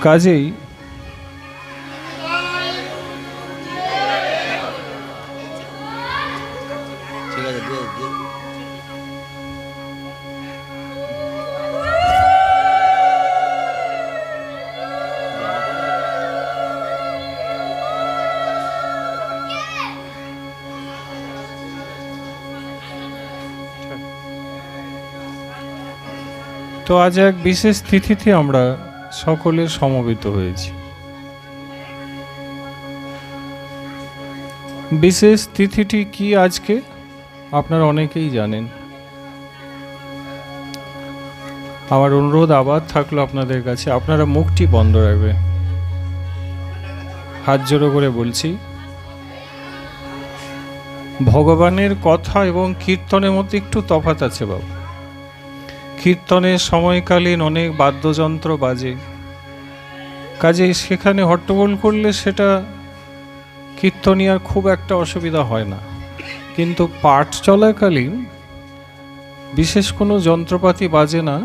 কাজেই তো আজ এক বিশেষ তিথিতে আমরা সকলে সমবেত হয়েছি। বিশেষ তিথিটি কি আজকে আপনারা অনেকেই জানেন। আমার অনুরোধ আবার থাকলো আপনাদের কাছে, আপনারা মুখটি বন্ধ রাখবেন। হাত জোড়ো করে বলছি, ভগবানের কথা এবং কীর্তনের মধ্যে একটু তফাৎ আছে বাবু। কীর্তনের সময়কালীন অনেক বাদ্যযন্ত্র বাজে, কাজে সেখানে হট্টগোল করলে সেটা কীর্তনিয়ার খুব একটা অসুবিধা হয় না। কিন্তু পাঠ চলাকালীন বিশেষ কোনো যন্ত্রপাতি বাজে না।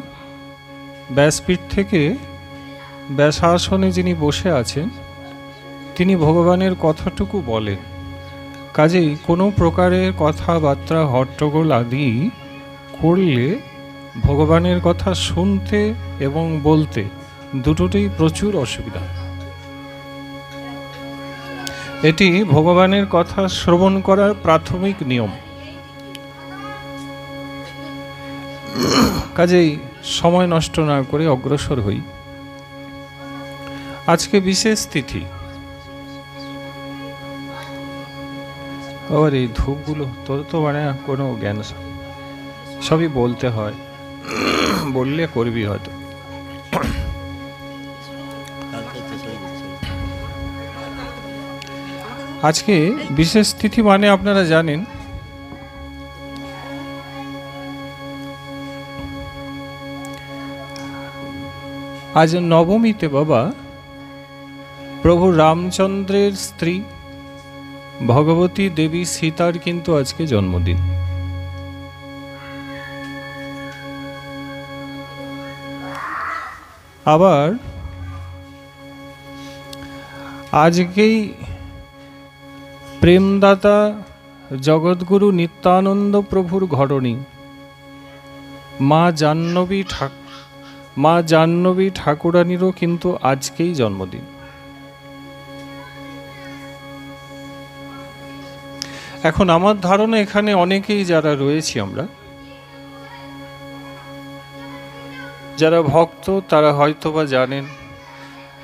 ব্যাসপীঠ থেকে ব্যাসাসনে যিনি বসে আছেন তিনি ভগবানের কথাটুকু বলেন। কাজেই কোনো প্রকারের কথাবার্তা হট্টগোল আদি করলে ভগবানের কথা শুনতে এবং বলতে দুটোতেই প্রচুর অসুবিধা। এটি ভগবানের কথা শ্রবণ করার প্রাথমিক নিয়ম। কাজেই সময় নষ্ট না করে অগ্রসর হই। আজকে বিশেষ তিথি। আবার এই ধূপগুলো তোর তো মানে কোনো জ্ঞান সবই বলতে হয়, বললে করবি হয়তো। আজকে বিশেষ তিথি মানে আপনারা জানেন আজ নবমীতে বাবা প্রভু রামচন্দ্রের স্ত্রী ভগবতী দেবী সীতার কিন্তু আজকে জন্মদিন। আবার আজকেই প্রেমদাতা জগৎগুরু নিত্যানন্দ প্রভুর ঘরণী মা জাহ্নবী ঠাকুরানীরও কিন্তু আজকেই জন্মদিন। এখন আমার ধারণা এখানে অনেকেই যারা রয়েছি আমরা, যারা ভক্ত তারা হয়তোবা জানেন,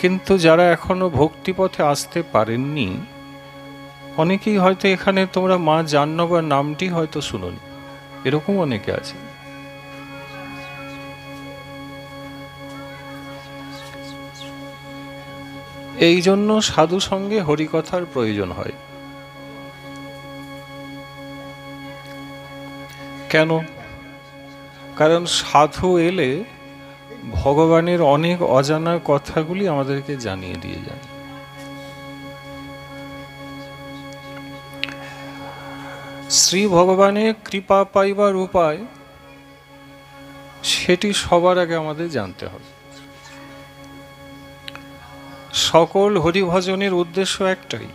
কিন্তু যারা এখনো ভক্তিপথে আসতে পারেননি অনেকেই হয়তো এখানে তোমরা মা জাহ্নবীর নামটি হয়তো শুনোনি, এরকম অনেকে আছে। এই জন্য সাধু সঙ্গে হরিকথার প্রয়োজন হয়। কেন? কারণ সাধু এলে ভগবানের অনেক অজানা কথাগুলি আমাদেরকে জানিয়ে দিয়ে যায়। শ্রী ভগবানের কৃপা পাইবার উপায় সেটি সবার আগে আমাদের জানতে হবে। সকল হরিভজনের উদ্দেশ্য একটাই,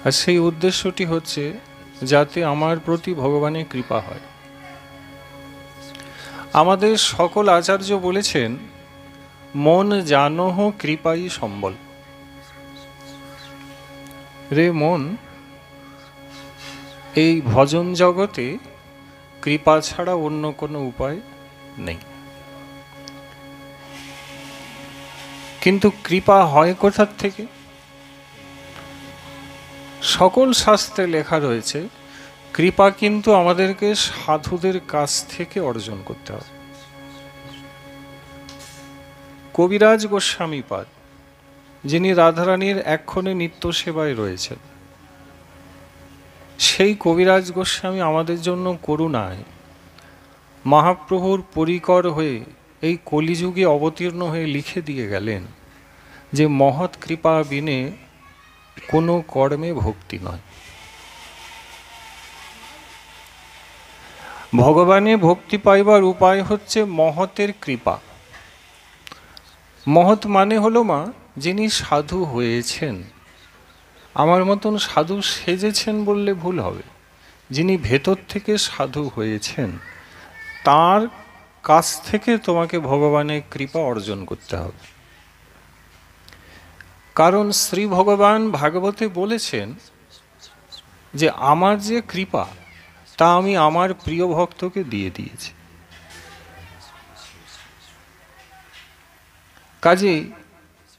আর সেই উদ্দেশ্যটি হচ্ছে যাতে আমার প্রতি ভগবানের কৃপা হয়। আমাদের সকল আচার্য বলেছেন, মন জানহ কৃপাই সম্বল। রে মন, এই ভজন জগতে কৃপা ছাড়া অন্য কোনো উপায় নেই। কিন্তু কৃপা হয় কোথার থেকে? সকল শাস্ত্রে লেখা রয়েছে কৃপা কিন্তু আমাদেরকে সাধুদের কাছ থেকে অর্জন করতে হবে। কবিরাজ গোস্বামী পাদ, যিনি রাধারানীর এক্ষণে নিত্য সেবায় রয়েছেন, সেই কবিরাজ গোস্বামী আমাদের জন্য করুণায় মহাপ্রভুর পরিকর হয়ে এই কলিযুগে অবতীর্ণ হয়ে লিখে দিয়ে গেলেন যে মহৎ কৃপা বিনে কোনো কর্মে ভক্তি নয়। ভগবানে ভক্তি পাইবার উপায় হচ্ছে মহতের কৃপা। মহৎ মানে হলো মা যিনি সাধু হয়েছেন। আমার মতন সাধু সেজেছেন বললে ভুল হবে। যিনি ভেতর থেকে সাধু হয়েছেন তার কাছ থেকে তোমাকে ভগবানের কৃপা অর্জন করতে হবে। কারণ শ্রী ভগবান ভাগবতে বলেছেন যে আমার যে কৃপা তা আমি আমার প্রিয় ভক্তকে দিয়ে দিয়েছি। কাজেই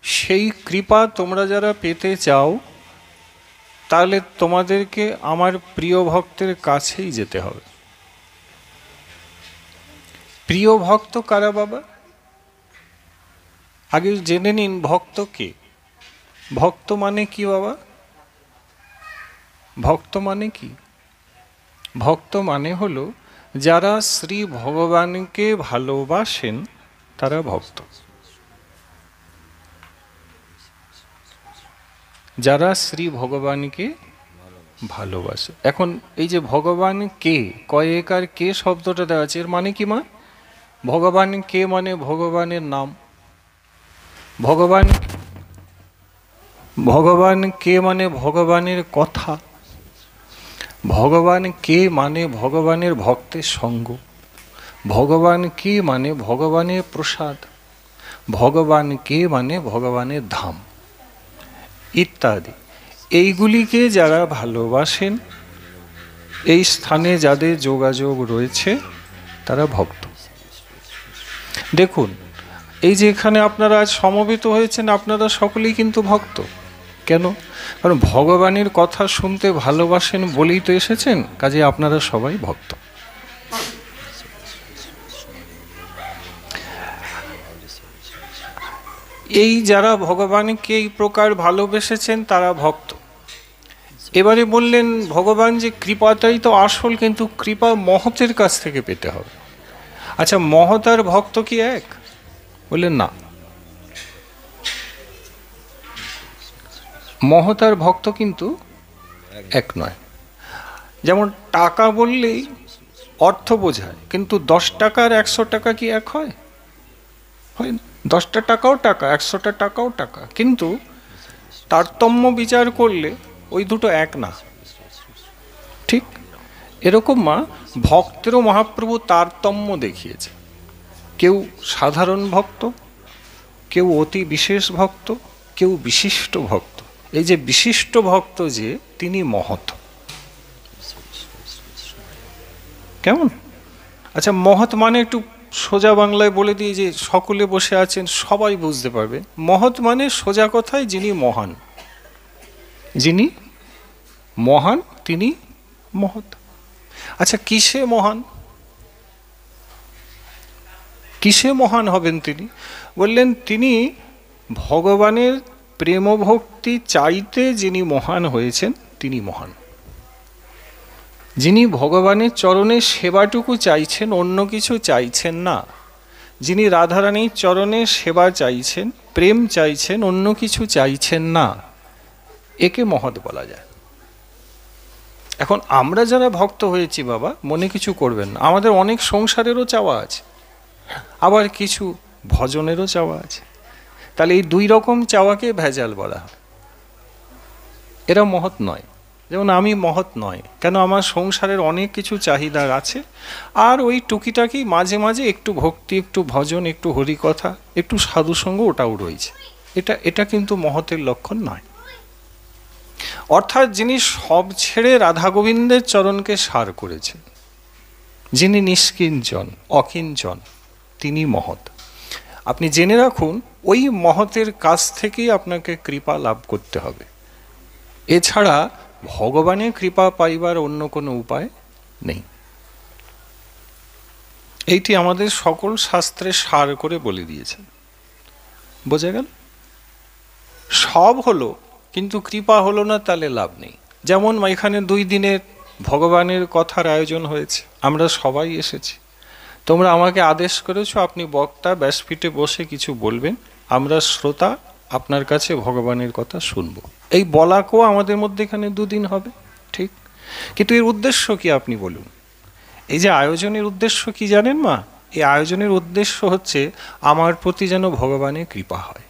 সেই কৃপা তোমরা যারা পেতে চাও তাহলে তোমাদেরকে আমার প্রিয় ভক্তের কাছেই যেতে হবে। প্রিয় ভক্ত কারা বাবা? আগে জেনে নিন ভক্ত কে। ভক্ত মানে কি বাবা? ভক্ত মানে কি? ভক্ত মানে হলো যারা শ্রী ভগবানকে ভালোবাসেন তারা ভক্ত। যারা শ্রী ভগবানকে ভালোবাসে। এখন এই যে ভগবান কে, কয়েকার কে শব্দটা দেওয়া আছে, এর মানে কি মা? ভগবান কে মানে ভগবানের নাম। ভগবান ভগবান কে মানে ভগবানের কথা। ভগবান কে মানে ভগবানের ভক্তের সঙ্গ। ভগবান কে মানে ভগবানের প্রসাদ। ভগবান কে মানে ভগবানের ধাম ইত্যাদি। এইগুলিকে যারা ভালোবাসেন, এই স্থানে যাদের যোগাযোগ রয়েছে তারা ভক্ত। দেখুন এই যে এখানে আপনারা আজ সমবেত হয়েছেন, আপনারা সকলেই কিন্তু ভক্ত। কেন? কারণ ভগবানের কথা শুনতে ভালোবাসেন বলেই তো এসেছেন, কাজে আপনারা সবাই ভক্ত। এই যারা ভগবানকে এই প্রকার ভালোবেসেছেন তারা ভক্ত। এবারে বললেন ভগবান যে কৃপাটাই তো আসল, কিন্তু কৃপা মহতের কাছ থেকে পেতে হবে। আচ্ছা, মহৎ আর ভক্ত কি এক? বললেন না, মহৎ আর ভক্ত কিন্তু এক নয়। যেমন টাকা বললেই অর্থ বোঝায়, কিন্তু 10 টাকা আর 100 টাকা কি এক হয়? হয় না। 10টা টাকাও টাকা, 100টা টাকাও টাকা, কিন্তু তারতম্য বিচার করলে ওই দুটো এক না। ঠিক এরকম মা ভক্তেরও মহাপ্রভু তারতম্য দেখিয়েছে। কেউ সাধারণ ভক্ত, কেউ অতি বিশেষ ভক্ত, কেউ বিশিষ্ট ভক্ত। এই যে বিশিষ্ট ভক্ত যে তিনি মহৎ। কেমন? আচ্ছা, মহৎ মানে একটু সোজা বাংলায় বলে দিই যে সকলে বসে আছেন সবাই বুঝতে পারবে। মহৎ মানে সোজা কথায় যিনি মহান। যিনি মহান তিনি মহৎ। আচ্ছা, কিসে মহান? কিসে মহান হবেন তিনি? বললেন তিনি ভগবানের প্রেম ভক্তি চাইতে যিনি মহান হয়েছেন তিনি মহান। যিনি ভগবানের চরণে সেবাটুকু চাইছেন, অন্য কিছু চাইছেন না, যিনি রাধারানীর চরণে সেবা চাইছেন, প্রেম চাইছেন, অন্য কিছু চাইছেন না, একে মহৎ বলা যায়। এখন আমরা যারা ভক্ত হয়েছি বাবা, মনে কিছু করবেন না, আমাদের অনেক সংসারেরও চাওয়া আছে, আবার কিছু ভজনেরও চাওয়া আছে। তাহলে এই দুই রকম চাওয়াকে ভেজাল বলা হয়। এরা মহৎ নয়। যেমন আমি মহৎ নয়, কেন? আমার সংসারের অনেক কিছু চাহিদা আছে, আর ওই টুকিটাকি মাঝে মাঝে একটু ভক্তি, একটু ভজন, একটু হরিকথা, একটু সাধুসঙ্গ ওটাও রয়েছে। এটা কিন্তু মহতের লক্ষণ নয়। অর্থাৎ যিনি সব ছেড়ে রাধা গোবিন্দের চরণকে সার করেছেন, যিনি নিষ্কিঞ্চন অকিঞ্চন, তিনি মহৎ। আপনি জেনে রাখুন, ওই মহতের কাছ থেকেই আপনাকে কৃপা লাভ করতে হবে। এছাড়া ভগবানের কৃপা পাইবার অন্য কোনো উপায় নেই। এইটি আমাদের সকল শাস্ত্রে সার করে বলে দিয়েছেন। বোঝা গেল? সব হলো কিন্তু কৃপা হলো না, তাহলে লাভ নেই। যেমন এখানে 2 দিনের ভগবানের কথার আয়োজন হয়েছে, আমরা সবাই এসেছি। তোমরা আমাকে আদেশ করেছো আপনি বক্তা, ব্যাসপীঠে বসে কিছু বলবেন, আমরা শ্রোতা আপনার কাছে ভগবানের কথা শুনবো। এই বলাকেও আমাদের মধ্যে এখানে 2 দিন হবে, ঠিক? কিন্তু এর উদ্দেশ্য কি আপনি বলুন? এই যে আয়োজনের উদ্দেশ্য কি জানেন মা? এই আয়োজনের উদ্দেশ্য হচ্ছে আমার প্রতি যেন ভগবানের কৃপা হয়।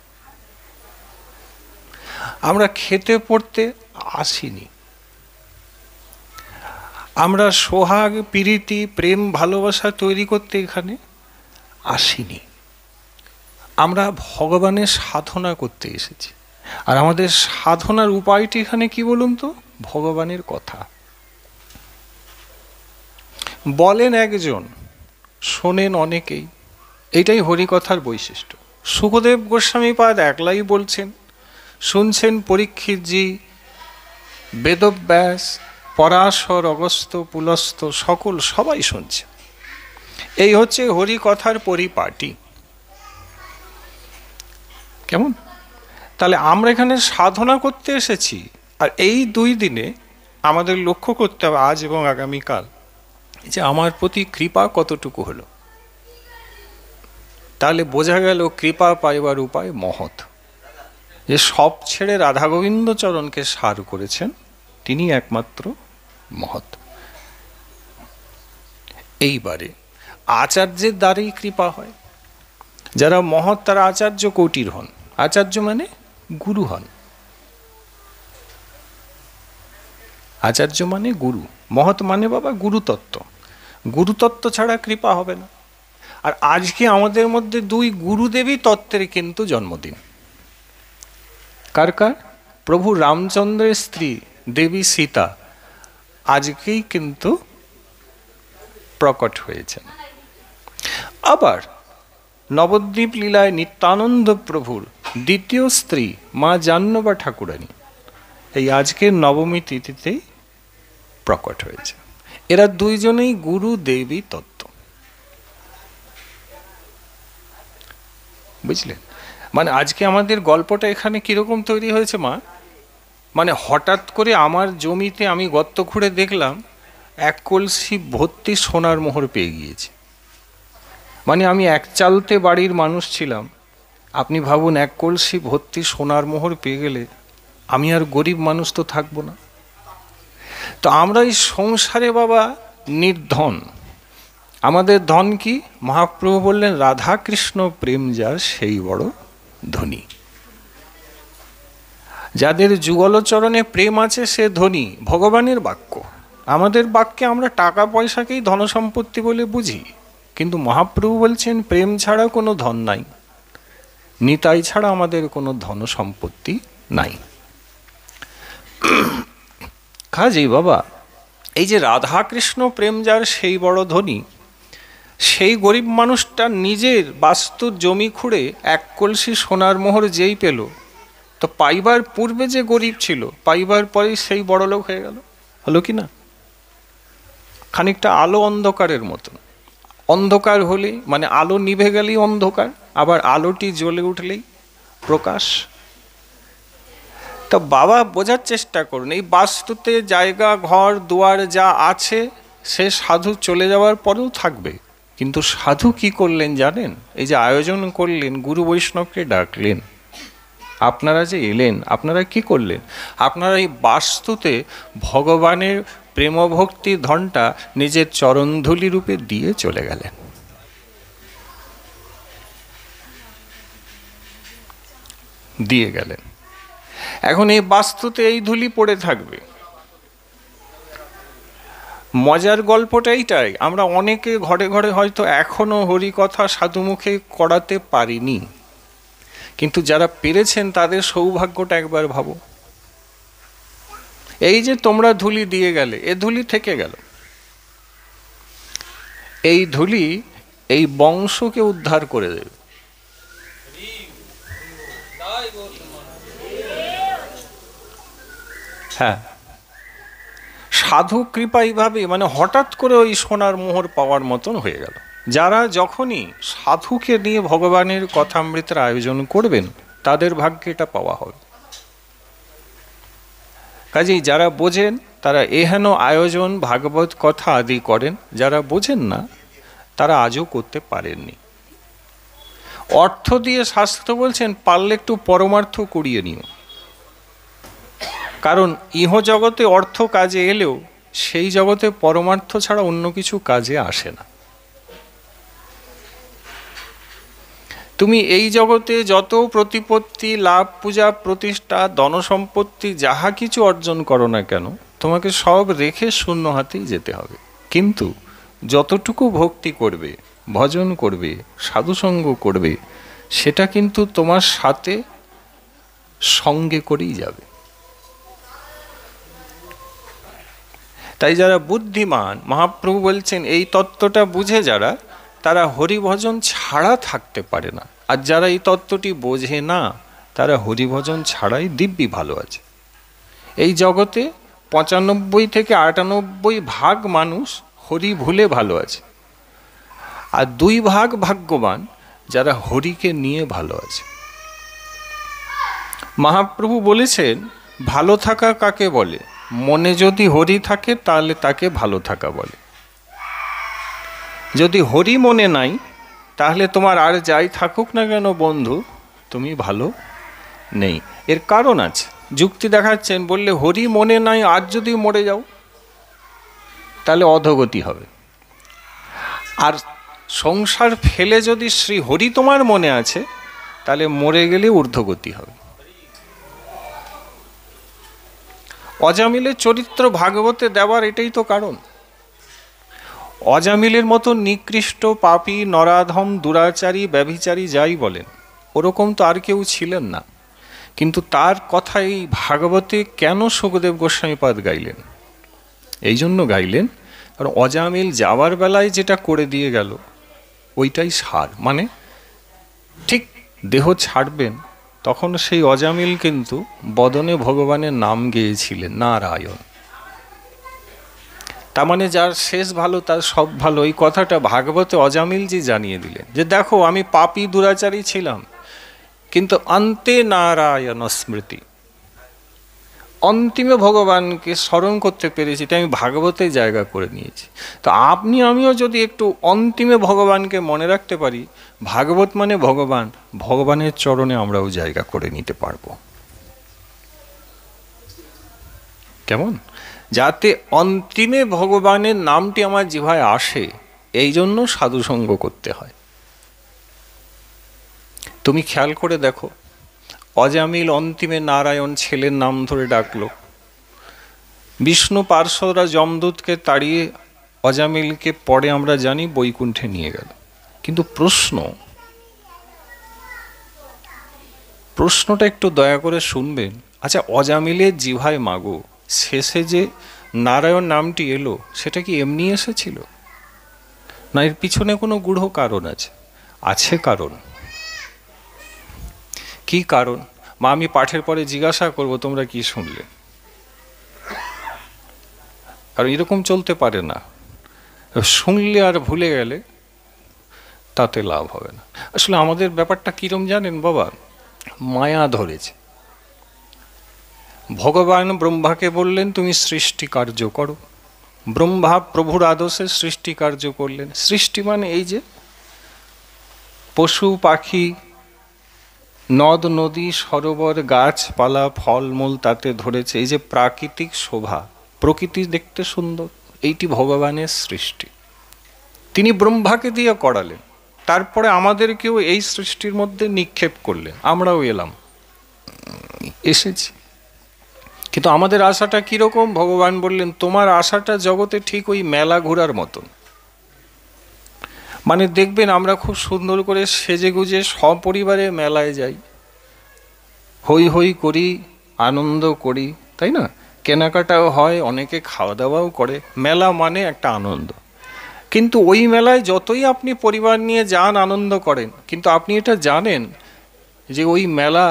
আমরা খেতে পড়তে আসিনি, আমরা সোহাগ প্রীতি প্রেম ভালোবাসা তৈরি করতে এখানে আসিনি, আমরা ভগবানের সাধনা করতে এসেছি। আর আমাদের সাধনার উপায়টি এখানে কি বলুন তো? ভগবানের কথা বলেন একজন, শোনেন অনেকেই। এটাই হরিকথার বৈশিষ্ট্য। সুখদেব গোস্বামী পাদ একলাই বলছেন, শুনছেন পরীক্ষিতজি, বেদব্যাস, পরাশর, অগস্ত্য, পুলস্ত সকল সবাই শুনছে। এই হচ্ছে হরিকথার পরিপাটি। কেমন? তাহলে আমরা এখানে সাধনা করতে এসেছি। আর এই 2 দিনে আমাদের লক্ষ্য করতে হবে, আজ এবং আগামীকাল, যে আমার প্রতি কৃপা কতটুকু হলো। তাহলে বোঝা গেল কৃপা পাইবার উপায় মহৎ। যে সব ছেড়ে রাধা গোবিন্দ চরণকে সার করেছেন, তিনি একমাত্র মহৎ। এইবারে আচার্যের দ্বারাই কৃপা হয়। যারা মহৎ তারা আচার্য কোটির হন। আচার্য মানে গুরু হন। আচার্য মানে গুরু, মহৎ মানে বাবা গুরুতত্ত্ব। গুরুতত্ত্ব ছাড়া কৃপা হবে না। আর আজকে আমাদের মধ্যে 2 গুরুদেবী তত্ত্বের কিন্তু জন্মদিন। কার কার? প্রভু রামচন্দ্রের স্ত্রী দেবী সীতা আজকেই কিন্তু প্রকট হয়েছেন। আবার নবদ্বীপ লীলায় নিত্যানন্দ প্রভুর দ্বিতীয় স্ত্রী মা জাহ্নবী ঠাকুরানী এই আজকের নবমী তিথিতেই প্রকট হয়েছে। এরা 2 জনেই গুরু দেবী তত্ত্ব। বুঝলেন? মানে আজকে আমাদের গল্পটা এখানে কিরকম তৈরি হয়েছে মা? মানে হঠাৎ করে আমার জমিতে আমি গর্ত খুঁড়ে দেখলাম 1 কলসি ভর্তি সোনার মোহর পেয়ে গিয়েছি। মানে আমি 1 চালতে বাড়ির মানুষ ছিলাম। আপনি ভাবুন 1 কলসি ভর্তি সোনার মোহর পেয়ে গেলে আমি আর গরিব মানুষ তো থাকবো না। তো আমরা এই সংসারে বাবা নির্ধন। আমাদের ধন কি? মহাপ্রভু বললেন রাধা কৃষ্ণ প্রেম যার সেই বড় ধনী। যাদের যুগলচরণে প্রেম আছে সে ধনী, ভগবানের বাক্য। আমাদের বাক্যে আমরা টাকা পয়সাকেই ধনসম্পত্তি বলে বুঝি, কিন্তু মহাপ্রভু বলছেন প্রেম ছাড়া কোনো ধন নাই, নিতাই ছাড়া আমাদের কোনো ধনসম্পত্তি নাই। কাজেই বাবা এই যে রাধা কৃষ্ণ প্রেম যার সেই বড় ধনী, সেই গরিব মানুষটা নিজের বাস্তুর জমি খুঁড়ে 1 কলসি সোনার মোহর যেই পেল, তো পাইবার পূর্বে যে গরিব ছিল পাইবার পরেই সেই বড় লোক হয়ে গেল। হলো কি না? খানিকটা আলো অন্ধকারের মতন। অন্ধকার হলেই মানে আলো নিভে গেলেই অন্ধকার, আবার আলোটি জ্বলে উঠলেই প্রকাশ। তো বাবা বোঝার চেষ্টা করুন, এই বাস্তুতে জায়গা ঘর দুয়ার যা আছে সে সাধু চলে যাওয়ার পরেও থাকবে। কিন্তু সাধু কি করলেন জানেন? এই যে আয়োজন করলেন, গুরু বৈষ্ণবকে ডাকলেন, আপনারা যে এলেন, আপনারা কি করলেন? আপনারা এই বাস্তুতে ভগবানের প্রেমভক্তি ধনটা নিজের চরণধূলি রূপে দিয়ে চলে গেলেন। দিয়ে গেলেন। এখন এই বাস্তুতে এই ধুলি পড়ে থাকবে। মজার গল্পটা এইটাই, আমরা অনেকে ঘরে ঘরে হয়তো এখনো হরিকথা সাধুমুখে করাতে পারিনি, কিন্তু যারা পেরেছেন তাদের সৌভাগ্যটা একবার ভাবো। এই যে তোমরা ধুলি দিয়ে গেলে, এ ধুলি থেকে গেল। এই ধুলি এই বংশকে উদ্ধার করে দেবে। হ্যাঁ, সাধু কৃপা এইভাবে মানে হঠাৎ করে ওই সোনার মোহর পাওয়ার মতন হয়ে গেল। যারা যখনই সাধুকে নিয়ে ভগবানের কথামৃতের আয়োজন করবেন তাদের ভাগ্যে এটা পাওয়া হবে। কাজেই যারা বোঝেন তারা এহেন আয়োজন ভাগবত কথা আদি করেন, যারা বোঝেন না তারা আজও করতে পারেননি। অর্থ দিয়ে শাস্ত্র বলছেন পারলে একটু পরমার্থ করিয়ে নিও, কারণ ইহ জগতে অর্থ কাজে এলেও সেই জগতে পরমার্থ ছাড়া অন্য কিছু কাজে আসে না। তুমি এই জগতে যত প্রতিপত্তি, লাভ, পূজা, প্রতিষ্ঠা, ধনসম্পত্তি যাহা কিছু অর্জন করো না কেন, তোমাকে সব রেখে শূন্য হাতেই যেতে হবে। কিন্তু যতটুকু ভক্তি করবে, ভজন করবে, সাধুসঙ্গ করবে, সেটা কিন্তু তোমার সাথে সঙ্গে করেই যাবে। তাই যারা বুদ্ধিমান, মহাপ্রভু বলছেন এই তত্ত্বটা বুঝে যারা, তারা হরিভজন ছাড়া থাকতে পারে না। আর যারা এই তত্ত্বটি বোঝে না, তারা হরিভজন ছাড়াই দিব্যি ভালো আছে। এই জগতে 95 থেকে 98% মানুষ হরি ভুলে ভালো আছে, আর 2% ভাগ্যবান যারা হরিকে নিয়ে ভালো আছে। মহাপ্রভু বলেছেন, ভালো থাকা কাকে বলে? মনে যদি হরি থাকে তাহলে তাকে ভালো থাকা বলে। যদি হরি মনে নাই, তাহলে তোমার আর যাই থাকুক না কেন বন্ধু, তুমি ভালো নেই। এর কারণ আছে, যুক্তি দেখাচ্ছেন, বললে হরি মনে নাই, আজ যদি মরে যাও তাহলে অধোগতি হবে। আর সংসার ফেলে যদি শ্রী হরি তোমার মনে আছে, তাহলে মরে গেলে ঊর্ধ্বগতি হবে। অজামিলের চরিত্র ভাগবতে দেওয়ার এটাই তো কারণ। অজামিলের মতো নিকৃষ্ট, পাপী, নরাধম, দুরাচারী, ব্যভিচারী যাই বলেন, ওরকম তো আর কেউ ছিলেন না। কিন্তু তার কথা এই ভাগবতে কেন সুখদেব গোস্বামীপাদ গাইলেন? এই জন্য গাইলেন, কারণ অজামিল যাওয়ার বেলায় যেটা করে দিয়ে গেল ওইটাই সার। মানে ঠিক দেহ ছাড়বেন তখন সেই অজামিল কিন্তু বদনে ভগবানের নাম গেয়েছিলেন, নারায়ণ। তার মানে যার শেষ ভালো তার সব ভালো, এই কথাটা ভাগবতে অজামিলজি জানিয়ে দিলেন, যে দেখো আমি পাপী দুরাচারী ছিলাম, কিন্তু অন্তে নারায়ণ স্মৃতি, অন্তিমে ভগবানকে স্মরণ করতে পেরেছি, তাই আমি ভাগবতে জায়গা করে নিয়েছি। তো আপনি আমিও যদি একটু অন্তিমে ভগবানকে মনে রাখতে পারি, ভাগবত মানে ভগবান, ভগবানের চরণে আমরাও জায়গা করে নিতে পারবো। কেমন? যাতে অন্তিমে ভগবানের নামটি আমার জিভায় আসে, এই জন্য সাধুসঙ্গ করতে হয়। তুমি খেয়াল করে দেখো, অজামিল অন্তিমে নারায়ণ ছেলের নাম ধরে ডাকলো, বিষ্ণু পার্শ্বদরা যমদূতকে তাড়িয়ে অজামিলকে পরে আমরা জানি বৈকুণ্ঠে নিয়ে গেল। কিন্তু প্রশ্নটা একটু দয়া করে শুনবেন। আচ্ছা, অজামিলের জিভায় মাগো শেষে যে নারায়ণ নামটি এলো, সেটা কি এমনি এসেছিল? না, এর পিছনে কোনো গূঢ় কারণ আছে? আছে কারণ। কি কারণ? মা, আমি পাঠের পরে জিজ্ঞাসা করব তোমরা কি শুনলে, কারণ এরকম চলতে পারে না। শুনলে আর ভুলে গেলে তাতে লাভ হবে না। আসলে আমাদের ব্যাপারটা কিরম জানেন বাবা, মায়া ধরেছে। ভগবান ব্রহ্মাকে বললেন তুমি সৃষ্টি কার্য করো, ব্রহ্মা প্রভুর আদর্শে সৃষ্টি কার্য করলেন। সৃষ্টি মানে এই যে পশু পাখি, নদ নদী, সরোবর, গাছপালা, ফলমূল তাতে ধরেছে, এই যে প্রাকৃতিক শোভা, প্রকৃতি দেখতে সুন্দর, এইটি ভগবানের সৃষ্টি। তিনি ব্রহ্মাকে দিয়ে করালেন, তারপরে আমাদেরকেও এই সৃষ্টির মধ্যে নিক্ষেপ করলেন, আমরাও এসেছি। কিন্তু আমাদের আশাটা কিরকম? ভগবান বললেন তোমার আশাটা জগতে ঠিক ওই মেলা ঘোরার মতন। মানে দেখবেন আমরা খুব সুন্দর করে সেজে গুজে সপরিবারে মেলায় যাই, হই হই করি, আনন্দ করি, তাই না? কেনাকাটাও হয়, অনেকে খাওয়া দাওয়াও করে। মেলা মানে একটা আনন্দ। কিন্তু ওই মেলায় যতই আপনি পরিবার নিয়ে যান, আনন্দ করেন, কিন্তু আপনি এটা জানেন যে ওই মেলা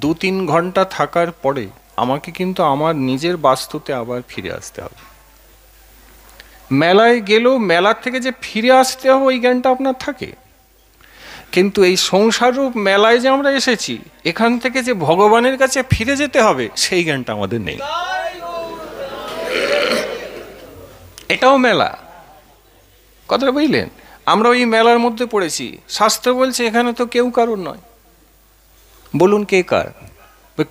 2-3 ঘন্টা থাকার পরে আমাকে কিন্তু আমার নিজের বাস্তুতে আবার ফিরে আসতে হবে। মেলায় গেলেও মেলার থেকে যে ফিরে আসতে হবে ওই জ্ঞানটা আপনার থাকে, কিন্তু এই সংসাররূপ মেলায় যে আমরা এসেছি, এখান থেকে যে ভগবানের কাছে ফিরে যেতে হবে সেই জ্ঞানটা আমাদের নেই। এটাও মেলা, কথাটা বুঝলেন? আমরা ওই মেলার মধ্যে পড়েছি। শাস্ত্র বলছে এখানে তো কেউ কারোর নয়। বলুন কে কার?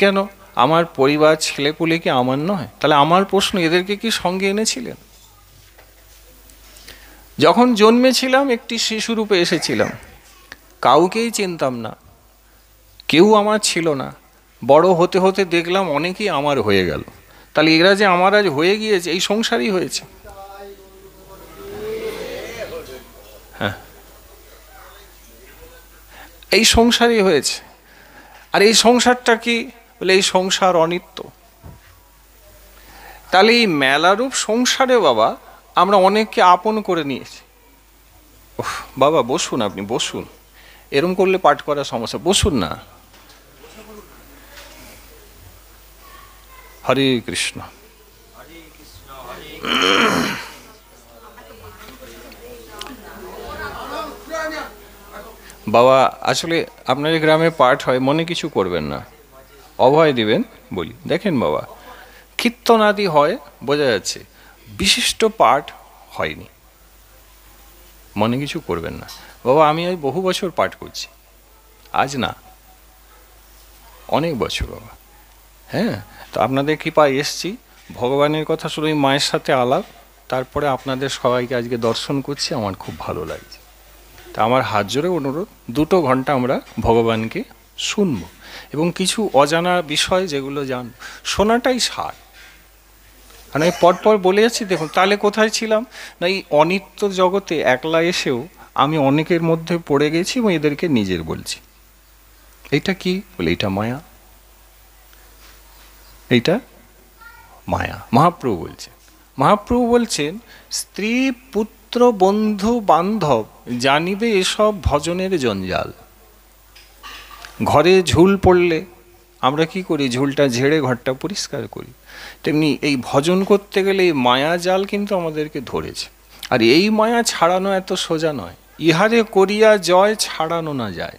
কেন? আমার পরিবার, ছেলেপুলে কি আমার নয়? তাহলে আমার প্রশ্ন, এদেরকে কি সঙ্গে এনেছিলেন? যখন জন্মেছিলাম একটি শিশুরূপে এসেছিলাম, কাউকেই চিনতাম না, কেউ আমার ছিল না। বড় হতে হতে দেখলাম অনেকেই আমার হয়ে গেল। তাহলে এরা যে আমার আজ হয়ে গিয়েছে, এই সংসারই হয়েছে। হ্যাঁ, এই সংসারই হয়েছে। আর এই সংসারটা কি বলে? এই সংসার অনিত্য। তাহলে এই মেলারূপ সংসারে বাবা আমরা অনেককে আপন করে নিয়েছি। বাবা বসুন, আপনি বসুন, এরম করলে পাঠ করার সমস্যা, বসুন না। হরে কৃষ্ণ। বাবা আসলে আপনাদের গ্রামে পাঠ হয়, মনে কিছু করবেন না, অভয় দিবেন বলি। দেখেন বাবা, কীর্তনাদি হয়, বোঝা যাচ্ছে, বিশিষ্ট পাঠ হয়নি, মনে কিছু করবেন না। বাবা আমি আজ বহু বছর পাঠ করছি, আজ না, অনেক বছর বাবা। হ্যাঁ, তো আপনাদের কৃপায় এসছি, ভগবানের কথা শুনে মায়ের সাথে আলাপ, তারপরে আপনাদের সবাইকে আজকে দর্শন করছি, আমার খুব ভালো লাগছে। তা আমার হাত জোরে অনুরোধ, 2 ঘন্টা আমরা ভগবানকে শুনব এবং কিছু অজানা বিষয় যেগুলো জান, শোনাটাই সার। কারণ আমি পরপর বলে যাচ্ছি, দেখুন তাহলে কোথায় ছিলাম না, এই অনিত্য জগতে একলা এসেও আমি অনেকের মধ্যে পড়ে গেছি এবং এদেরকে নিজের বলছি। এইটা কি বলে? এইটা মায়া, এইটা মায়া। মহাপ্রভু বলছেন, মহাপ্রভু বলছেন, স্ত্রী পুত্র বন্ধু বান্ধব জানিবে এসব ভজনের জঞ্জাল। ঘরে ঝুল পড়লে আমরা কি করি? ঝুলটা ঝেড়ে ঘরটা পরিষ্কার করি। তেমনি এই ভজন করতে গেলে এই মায়া জাল কিন্তু আমাদেরকে ধরেছে। আর এই মায়া ছাড়ানো এত সোজা নয়। ইহারে করিয়া জয় ছাড়ানো না যায়।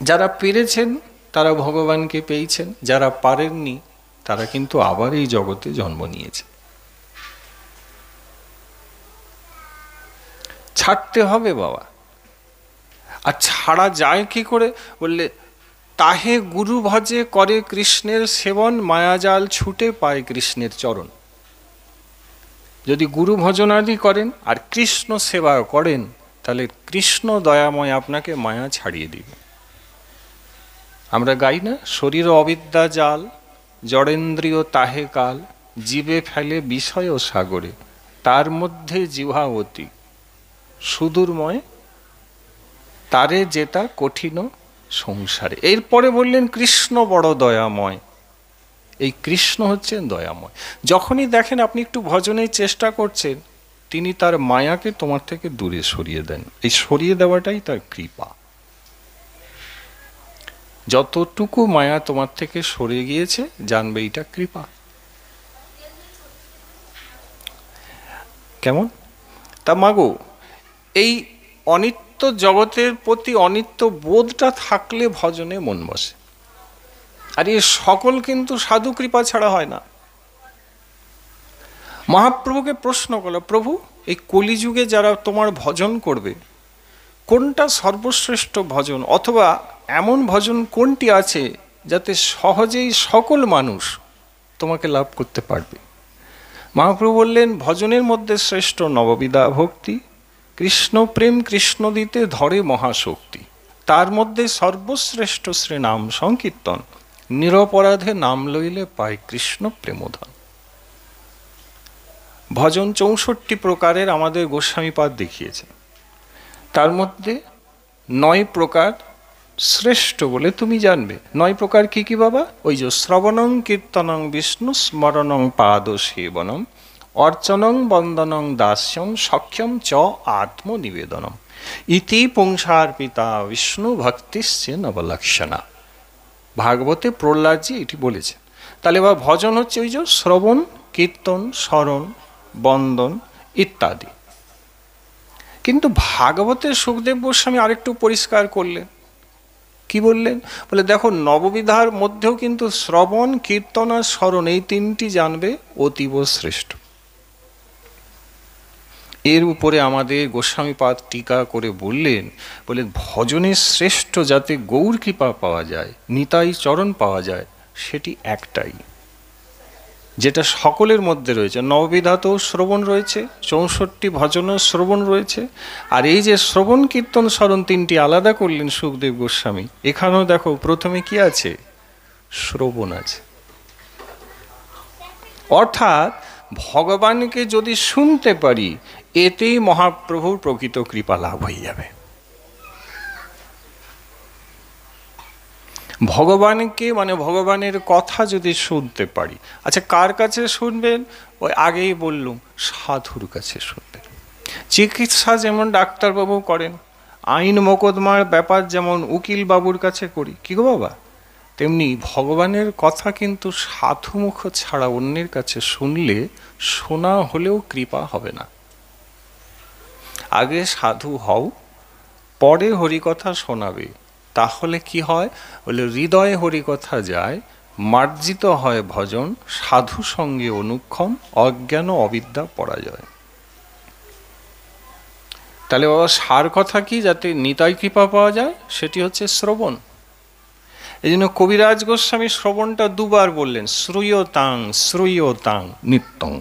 যারা পেরেছেন তারা ভগবানকে পেয়েছেন, যারা পারেননি তারা কিন্তু আবার এই জগতে জন্ম নিয়েছে। ছাড়তে হবে বাবা। আর ছাড়া যায় কি করে বললে, তাহে গুরু ভজে করে কৃষ্ণের সেবন, মায়াজাল ছুটে পায় কৃষ্ণের চরণ। যদি গুরু ভজনাদি করেন আর কৃষ্ণ সেবা করেন, তাহলে কৃষ্ণ দয়াময় আপনাকে মায়া ছাড়িয়ে দিবে। আমরা গাই না, শরীর অবিদ্যা জাল, জড়েন্দ্রিয় তাহে কাল, জীবে ফেলে বিষয় সাগরে, তার মধ্যে জিহাবতী সুদূরময়, তারে যেটা কঠিন সংসারে। এরপরে বললেন কৃষ্ণ বড় দয়াময়। এই কৃষ্ণ হচ্ছেন দয়াময়। যখনই দেখেন আপনি একটু ভজনের চেষ্টা করছেন, তিনি তার মায়াকে তোমার থেকে দূরে সরিয়ে দেন। এই সরিয়ে দেওয়াটাই তার কৃপা। যতটুকু মায়া তোমার থেকে সরে গিয়েছে, জানবে এটা কৃপা। কেমন? তা মাগো, এই অনিত্য জগতের প্রতি অনিত্য বোধটা থাকলে ভজনে মন বসে। আর এই সকল কিন্তু সাধু কৃপা ছাড়া হয় না। মহাপ্রভুকে প্রশ্ন করলো, প্রভু এই কলিযুগে যারা তোমার ভজন করবে, কোনটা সর্বশ্রেষ্ঠ ভজন, অথবা এমন ভজন কোনটি আছে যাতে সহজেই সকল মানুষ তোমাকে লাভ করতে পারবে? মহাপ্রভু বললেন, ভজনের মধ্যে শ্রেষ্ঠ নববিধা ভক্তি, কৃষ্ণ প্রেম কৃষ্ণ দিতে ধরে মহাশক্তি, তার মধ্যে সর্বশ্রেষ্ঠ শ্রী নাম সংকীর্তন, নিরপরাধে নাম লইলে পায় কৃষ্ণ প্রেমধন। ভজন 64 প্রকারের আমাদের গোস্বামীপাদ দেখিয়েছে। তার মধ্যে 9 প্রকার শ্রেষ্ঠ বলে তুমি জানবে। 9 প্রকার কি কি বাবা? ওই যে শ্রবণং কীর্তনং বিষ্ণু স্মরণং পাদ সেবনম, অর্চনং বন্দনং দাস্যম, সখ্যম চ আত্মনিবেদনম, ইতি পুংসার্পিতা বিষ্ণু ভক্তিশ্চে নবলক্ষণা। ভাগবতে প্রহ্লাদজি এটি বলেছেন। তাহলে বা ভজন হচ্ছে ওই যে শ্রবণ কীর্তন স্মরণ বন্দন ইত্যাদি। কিন্তু ভাগবতের সুখদেব গোস্বামী আরেকটু পরিষ্কার করলেন। কি বললেন? বলে দেখো, নববিধার মধ্যেও কিন্তু শ্রবণ কীর্তন আর স্মরণ, এই 3টি জানবে অতীব শ্রেষ্ঠ। এর উপরে আমাদের গোস্বামীপাদ টিকা করে বললেন, বলে ভজনের শ্রেষ্ঠ যাতে গৌর কৃপা পাওয়া যায়, নিতাই চরণ পাওয়া যায়, সেটি একটাই, যেটা সকলের মধ্যে রয়েছে। নববিধাতেও শ্রবণ রয়েছে, 64 ভজনও শ্রবণ রয়েছে। আর এই যে শ্রবণ কীর্তন স্মরণ তিনটি আলাদা করলেন সুখদেব গোস্বামী, এখানেও দেখো প্রথমে কি আছে? শ্রবণ আছে। অর্থাৎ ভগবানকে যদি শুনতে পারি, এতেই মহাপ্রভুর প্রকৃত কৃপা লাভ হয়ে যাবে। ভগবানকে মানে ভগবানের কথা যদি শুনতে পারি, আচ্ছা কার কাছে শুনবেন? ওই আগেই বললুম, সাধুর কাছে শুনবেন। চিকিৎসা যেমন ডাক্তারবাবু করেন, আইন মোকদ্দমার ব্যাপার যেমন উকিল বাবুর কাছে করি, কি গো বাবা, তেমনি ভগবানের কথা কিন্তু সাধুমুখ ছাড়া অন্যের কাছে শুনলে শোনা হলেও কৃপা হবে না। আগে সাধু হও, পরে হরিকথা শোনাবে। তাহলে কি হয়? বলে হৃদয়ে হরিকথা যায়, মার্জিত হয় ভজন, সাধু সঙ্গে অনুক্ষণ, অজ্ঞান অবিদ্যা পরাজয়। তাহলে বাবা সার কথা কি, যাতে নিতাই কৃপা পাওয়া যায়, সেটি হচ্ছে শ্রবণ। এই জন্য কবিরাজ গোস্বামী শ্রবণটা দুবার বললেন, শ্রূয়তাং শ্রূয়তাং নিত্যং।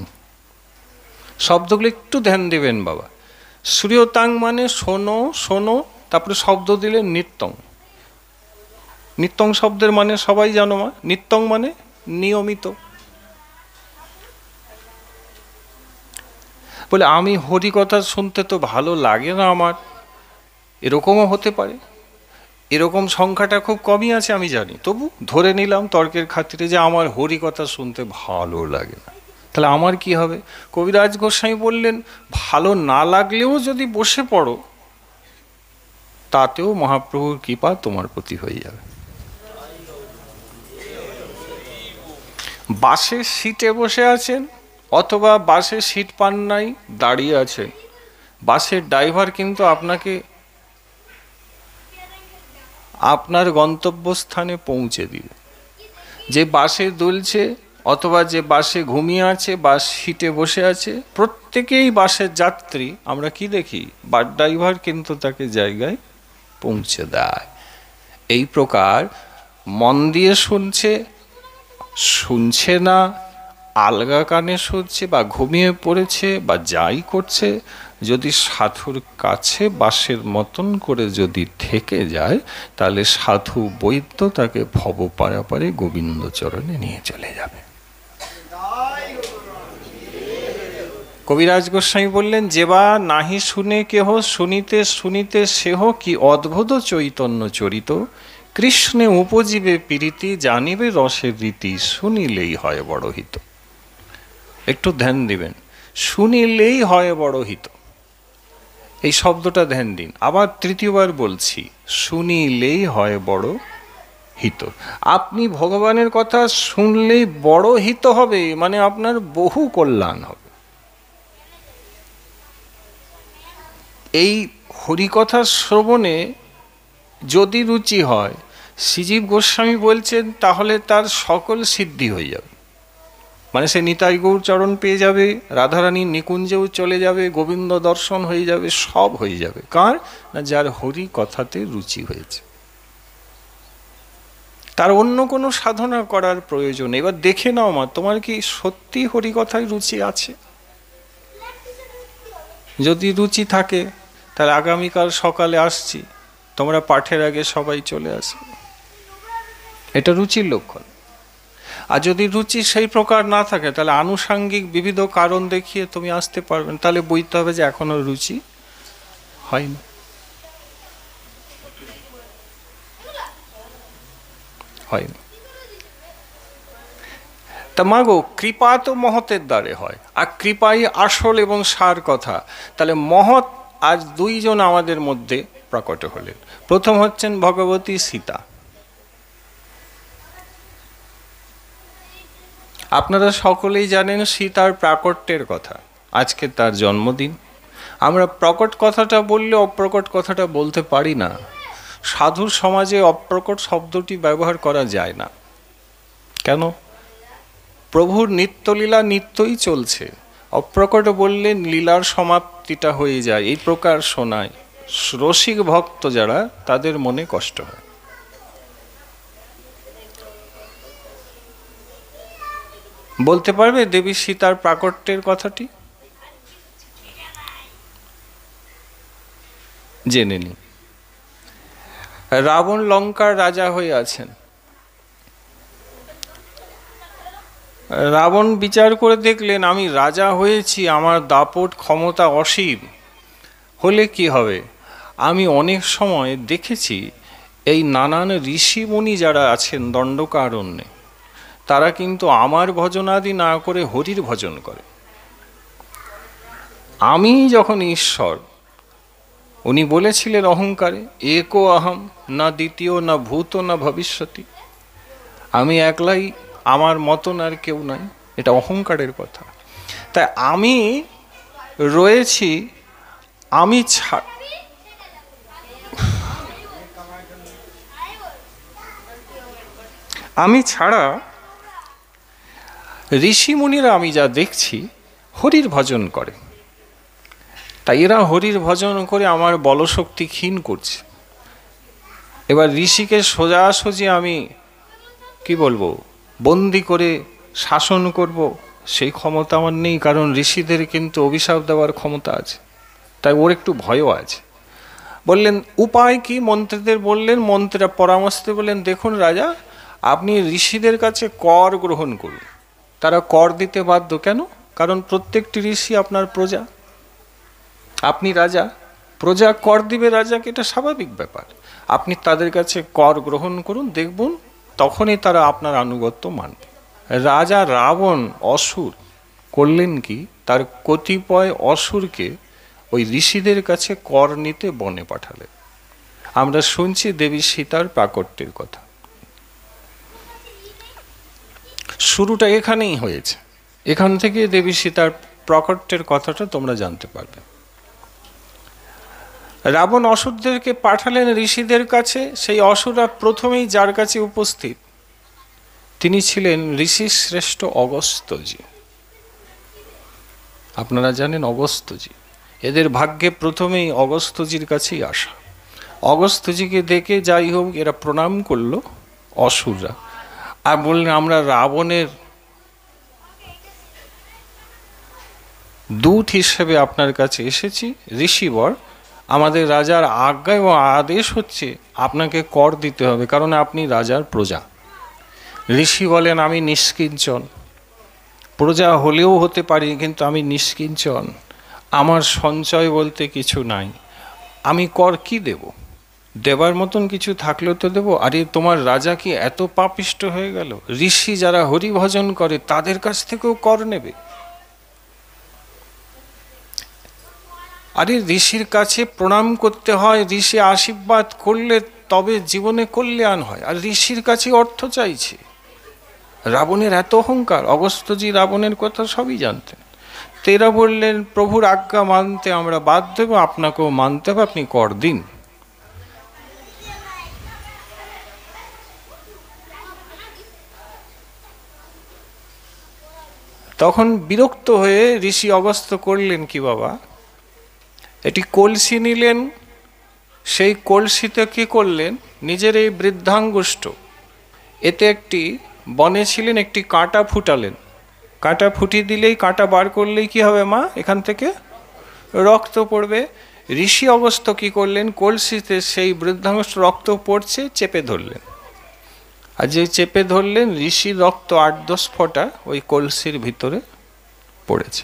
শব্দগুলো একটু ধ্যান দেবেন বাবা। শ্রূয়তাং মানে শোনো শোনো, তারপরে শব্দ দিলেন নিত্যং। নিত্যং শব্দের মানে সবাই জানো মা, নিত্যং মানে নিয়মিত। বলে আমি হরি কথা শুনতে তো ভালো লাগে না আমার, এরকমও হতে পারে। এরকম সংখ্যাটা খুব কমই আছে আমি জানি, তবু ধরে নিলাম তর্কের খাতিরে যে আমার হরি কথা শুনতে ভালো লাগে না। তাহলে আমার কি হবে? কবিরাজ গোস্বামী বললেন, ভালো না লাগলেও যদি বসে পড়ো, তাতেও মহাপ্রভুর কৃপা তোমার প্রতি হয়ে যাবে। বাসের সিটে বসে আছেন, অথবা বাসে সিট পান নাই, দাঁড়িয়ে আছেন, বাসের ড্রাইভার কিন্তু আপনাকে আপনার গন্তব্যস্থানে পৌঁছে দিবে। যে বাসে দুলছে অথবা যে বাসে ঘুমিয়ে আছে, বাস সিটে বসে আছে, প্রত্যেকেই বাসের যাত্রী। আমরা কি দেখি? বাস ড্রাইভার কিন্তু তাকে জায়গায় পৌঁছে দেয়। এই প্রকার মন দিয়ে শুনছে, শুনছে না, আলগা কানে শুনছে বা ঘুমিয়ে পড়েছে বা যাই করছে, যদি সাধুর কাছে বাসের মতন করে যদি থেকে যায়, তাহলে সাধু বৈদ্য তাকে ভব পারাপারে গোবিন্দ চরণে নিয়ে চলে যাবে। কবিরাজ গোস্বামী বললেন, যেবা নাহি শুনে কেহ, শুনিতে শুনিতে সেহ কি অদ্ভুত চৈতন্য চরিত, কৃষ্ণে উপজীবে প্রীতি, জানিবে রসের রীতি, শুনিলেই হয় বড় হিত। একটু ধ্যান দিবেন, শুনিলেই হয় বড় হিত, এই শব্দটা ধ্যান দিন। আবার তৃতীয়বার বলছি, শুনিলেই হয় বড় হিত। আপনি ভগবানের কথা শুনলেই বড় হিত হবে, মানে আপনার বহু কল্যাণ হবে। এই হরিকথা শ্রবণে যদি রুচি হয়, শ্রীজীব গোস্বামী বলছেন, তাহলে তার সকল সিদ্ধি হয়ে যাবে। মানে সে নিতাই গৌর চরণ পেয়ে যাবে, রাধারানীর নিকুঞ্জেও চলে যাবে, গোবিন্দ দর্শন হয়ে যাবে, সব হয়ে যাবে। কার? না যার হরি কথাতে রুচি হয়েছে, তার অন্য কোনো সাধনা করার প্রয়োজন। এবার দেখে নাও মা, তোমার কি সত্যি হরি কথায় রুচি আছে? যদি রুচি থাকে, তাহলে আগামীকাল সকালে আসছি, তোমরা পাঠের আগে সবাই চলে আসবে, এটা রুচির লক্ষণ। আর যদি রুচি সেই প্রকার না থাকে, তাহলে আনুষাঙ্গিক বিবিধ কারণ দেখিয়ে তুমি আসতে পারবেন, তাহলে বুঝতে হবে যে এখনো রুচি হয়নি। হয়নি। তা মাগো, কৃপা তো মহতের দ্বারে হয়, আর কৃপাই আসল এবং সার কথা। তাহলে মহৎ আজ দুইজন আমাদের মধ্যে প্রকট হলেন। প্রথম হচ্ছেন ভগবতী সীতা। আপনারা সকলেই জানেন সীতার প্রাকট্যের কথা, আজকে তার জন্মদিন। আমরা প্রকট কথাটা বললে অপ্রকট কথাটা বলতে পারি না। সাধুর সমাজে অপ্রকট শব্দটি ব্যবহার করা যায় না। কেন? প্রভুর নিত্যলীলা নিত্যই চলছে, অপ্রকট বললে লীলার সমাপ্তিটা হয়ে যায়, এই প্রকার শোনায়। রসিক ভক্ত যারা, তাদের মনে কষ্ট হয়। বলতে পারবে দেবী সীতার প্রাকট্যের কথাটি? জেনে নি। রাবণ লঙ্কার রাজা হয়ে আছেন। রাবণ বিচার করে দেখলেন আমি রাজা হয়েছি, আমার দাপট ক্ষমতা অসীম, হলে কি হবে? আমি অনেক সময় দেখেছি এই নানান ঋষিমুনি যারা আছেন দণ্ডকারণ্যে, তারা কিন্তু আমার ভজনাদি না করে হরির ভজন করে। আমি যখন ঈশ্বর, উনি বলেছিলেন অহংকারে, একো অহম, না দ্বিতীয়, না ভূত, না ভবিষ্যতি, আমি একলাই, আমার মতন আর কেউ নাই, এটা অহংকারের কথা। তাই আমি রয়েছি, আমি ছাড়া ঋষিমুনিরা আমি যা দেখছি হরির ভজন করে, তাই এরা হরির ভজন করে আমার বলশক্তি ক্ষীণ করছে। এবার ঋষিকে সোজাসুজি আমি কি বলবো, বন্দি করে শাসন করব, সেই ক্ষমতা আমার নেই, কারণ ঋষিদের কিন্তু অভিশাপ দেওয়ার ক্ষমতা আছে, তাই ওর একটু ভয়ও আছে। বললেন উপায় কি? মন্ত্রীদের বললেন, মন্ত্রীরা পরামর্শ বললেন দেখুন রাজা, আপনি ঋষিদের কাছে কর গ্রহণ করুন। তারা কর দিতে বাধ্য, কেন? কারণ প্রত্যেকটি ঋষি আপনার প্রজা, আপনি রাজা, প্রজা কর দিবে রাজাকে, এটা স্বাভাবিক ব্যাপার। আপনি তাদের কাছে কর গ্রহণ করুন, দেখুন তখনই তারা আপনার আনুগত্য মানবে। রাজা রাবণ অসুর করলেন কি, তার কতিপয় অসুরকে ওই ঋষিদের কাছে কর নিতে বনে পাঠালেন। আমরা শুনছি দেবী সীতার প্রাকট্যের কথা, শুরুটা এখানেই হয়েছে। এখান থেকে দেবী সীতার প্রাকট্যের কথাটা তোমরা জানতে পারবে। রাবণ অসুরদেরকে পাঠালেন ঋষিদের কাছে। সেই অসুররা প্রথমেই যার কাছে উপস্থিত, তিনি ছিলেন ঋষি শ্রেষ্ঠ অগস্ত্যজি। আপনারা জানেন অগস্ত্যজি, এদের ভাগ্যে প্রথমেই অগস্ত্যজির কাছেই আসা। অগস্ত্যজিকে দেখে যাই হোক এরা প্রণাম করলো অসুররা, আর বললেন আমরা রাবণের দূত হিসেবে আপনার কাছে এসেছি ঋষিবর। আমাদের রাজার আজ্ঞা এবং আদেশ হচ্ছে আপনাকে কর দিতে হবে, কারণ আপনি রাজার প্রজা। ঋষি বলেন আমি নিষ্কিঞ্চন, প্রজা হলেও হতে পারি, কিন্তু আমি নিষ্কিঞ্চন, আমার সঞ্চয় বলতে কিছু নাই, আমি কর কি দেব? দেবার মতন কিছু থাকলেও তো দেবো। আরে তোমার রাজা কি এত পাপিষ্ট হয়ে গেল? ঋষি যারা হরিভজন করে তাদের কাছ থেকেও কর নেবে? আরে ঋষির কাছে প্রণাম করতে হয়, ঋষি আশীর্বাদ করলে তবে জীবনে কল্যাণ হয়, আর ঋষির কাছে অর্থ চাইছে। রাবণের এত অহংকার। অগস্ত্যজি রাবণের কথা সবই জানতেন। তেরা বললেন প্রভুর আজ্ঞা মানতে আমরা বাধ্য হব, আপনাকেও মানতে হবে, আপনি কর দিন। তখন বিরক্ত হয়ে ঋষি অগস্ত্য করলেন কি বাবা, এটি কলসি নিলেন, সেই কলসিতে কি করলেন, নিজের এই বৃদ্ধাঙ্গুষ্ঠ, এতে একটি বনে ছিলেন একটি কাঁটা ফুটালেন। কাঁটা ফুটিয়ে দিলেই, কাঁটা বার করলেই কি হবে মা, এখান থেকে রক্ত পড়বে। ঋষি অগস্ত্য কি করলেন, কলসিতে সেই বৃদ্ধাঙ্গুষ্ঠ রক্ত পড়ছে চেপে ধরলেন, আর যে চেপে ধরলেন ঋষির রক্ত 8-10 ফোঁটা ওই কলসির ভিতরে পড়েছে।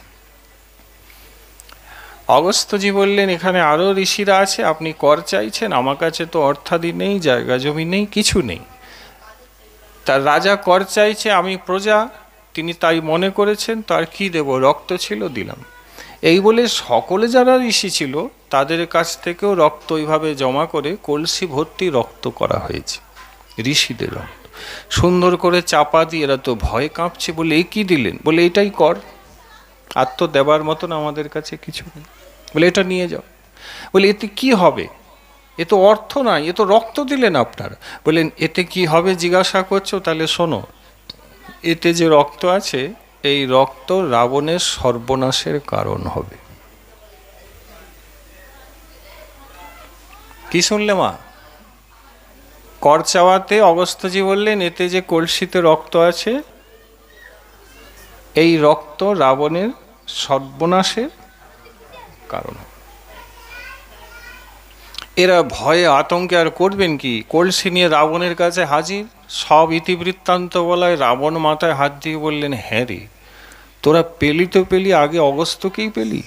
অগস্ত্যজি বললেন এখানে আরও ঋষিরা আছে, আপনি কর চাইছেন, আমার কাছে তো অর্থাদি নেই, জায়গা জমি নেই, কিছু নেই। তার রাজা কর চাইছে, আমি প্রজা, তিনি তাই মনে করেছেন, তার কি দেব, রক্ত ছিল দিলাম। এই বলে সকলে যারা ঋষি ছিল তাদের কাছ থেকেও রক্ত ওইভাবে জমা করে কলসি ভর্তি রক্ত করা হয়েছে, ঋষিদের রক্ত। সুন্দর করে চাপা দিয়ে এরা তো ভয় কাঁপছে, বলে এই কি দিলেন? বলে এটাই কর, আর তো দেবার মতন আমাদের কাছে কিছু নেই। বলে এটা নিয়ে যাও। বলে এতে কি হবে? এ তো অর্থ নাই, এ তো রক্ত দিলেন আপনারা। বললেন এতে কি হবে জিজ্ঞাসা করছো? তাহলে শোনো, এতে যে রক্ত আছে, এই রক্ত রাবণের সর্বনাশের কারণ হবে। কি শুনলে মা? কর চাওয়াতে অগস্ত্যজি বললেন এতে যে কলসিতে রক্ত আছে, এই রক্ত রাবণের সর্বনাশের কারণ। এরা ভয়ে আতঙ্কে আর করবেন কি, কলসি নিয়ে রাবণের কাছে হাজির। সব ইতিবৃত্তান্ত বলায় রাবণ মাথায় হাত দিয়ে বললেন, হ্যাঁ রে, তোরা পেলি তো পেলি, আগে অগস্ত্যকেই পেলি।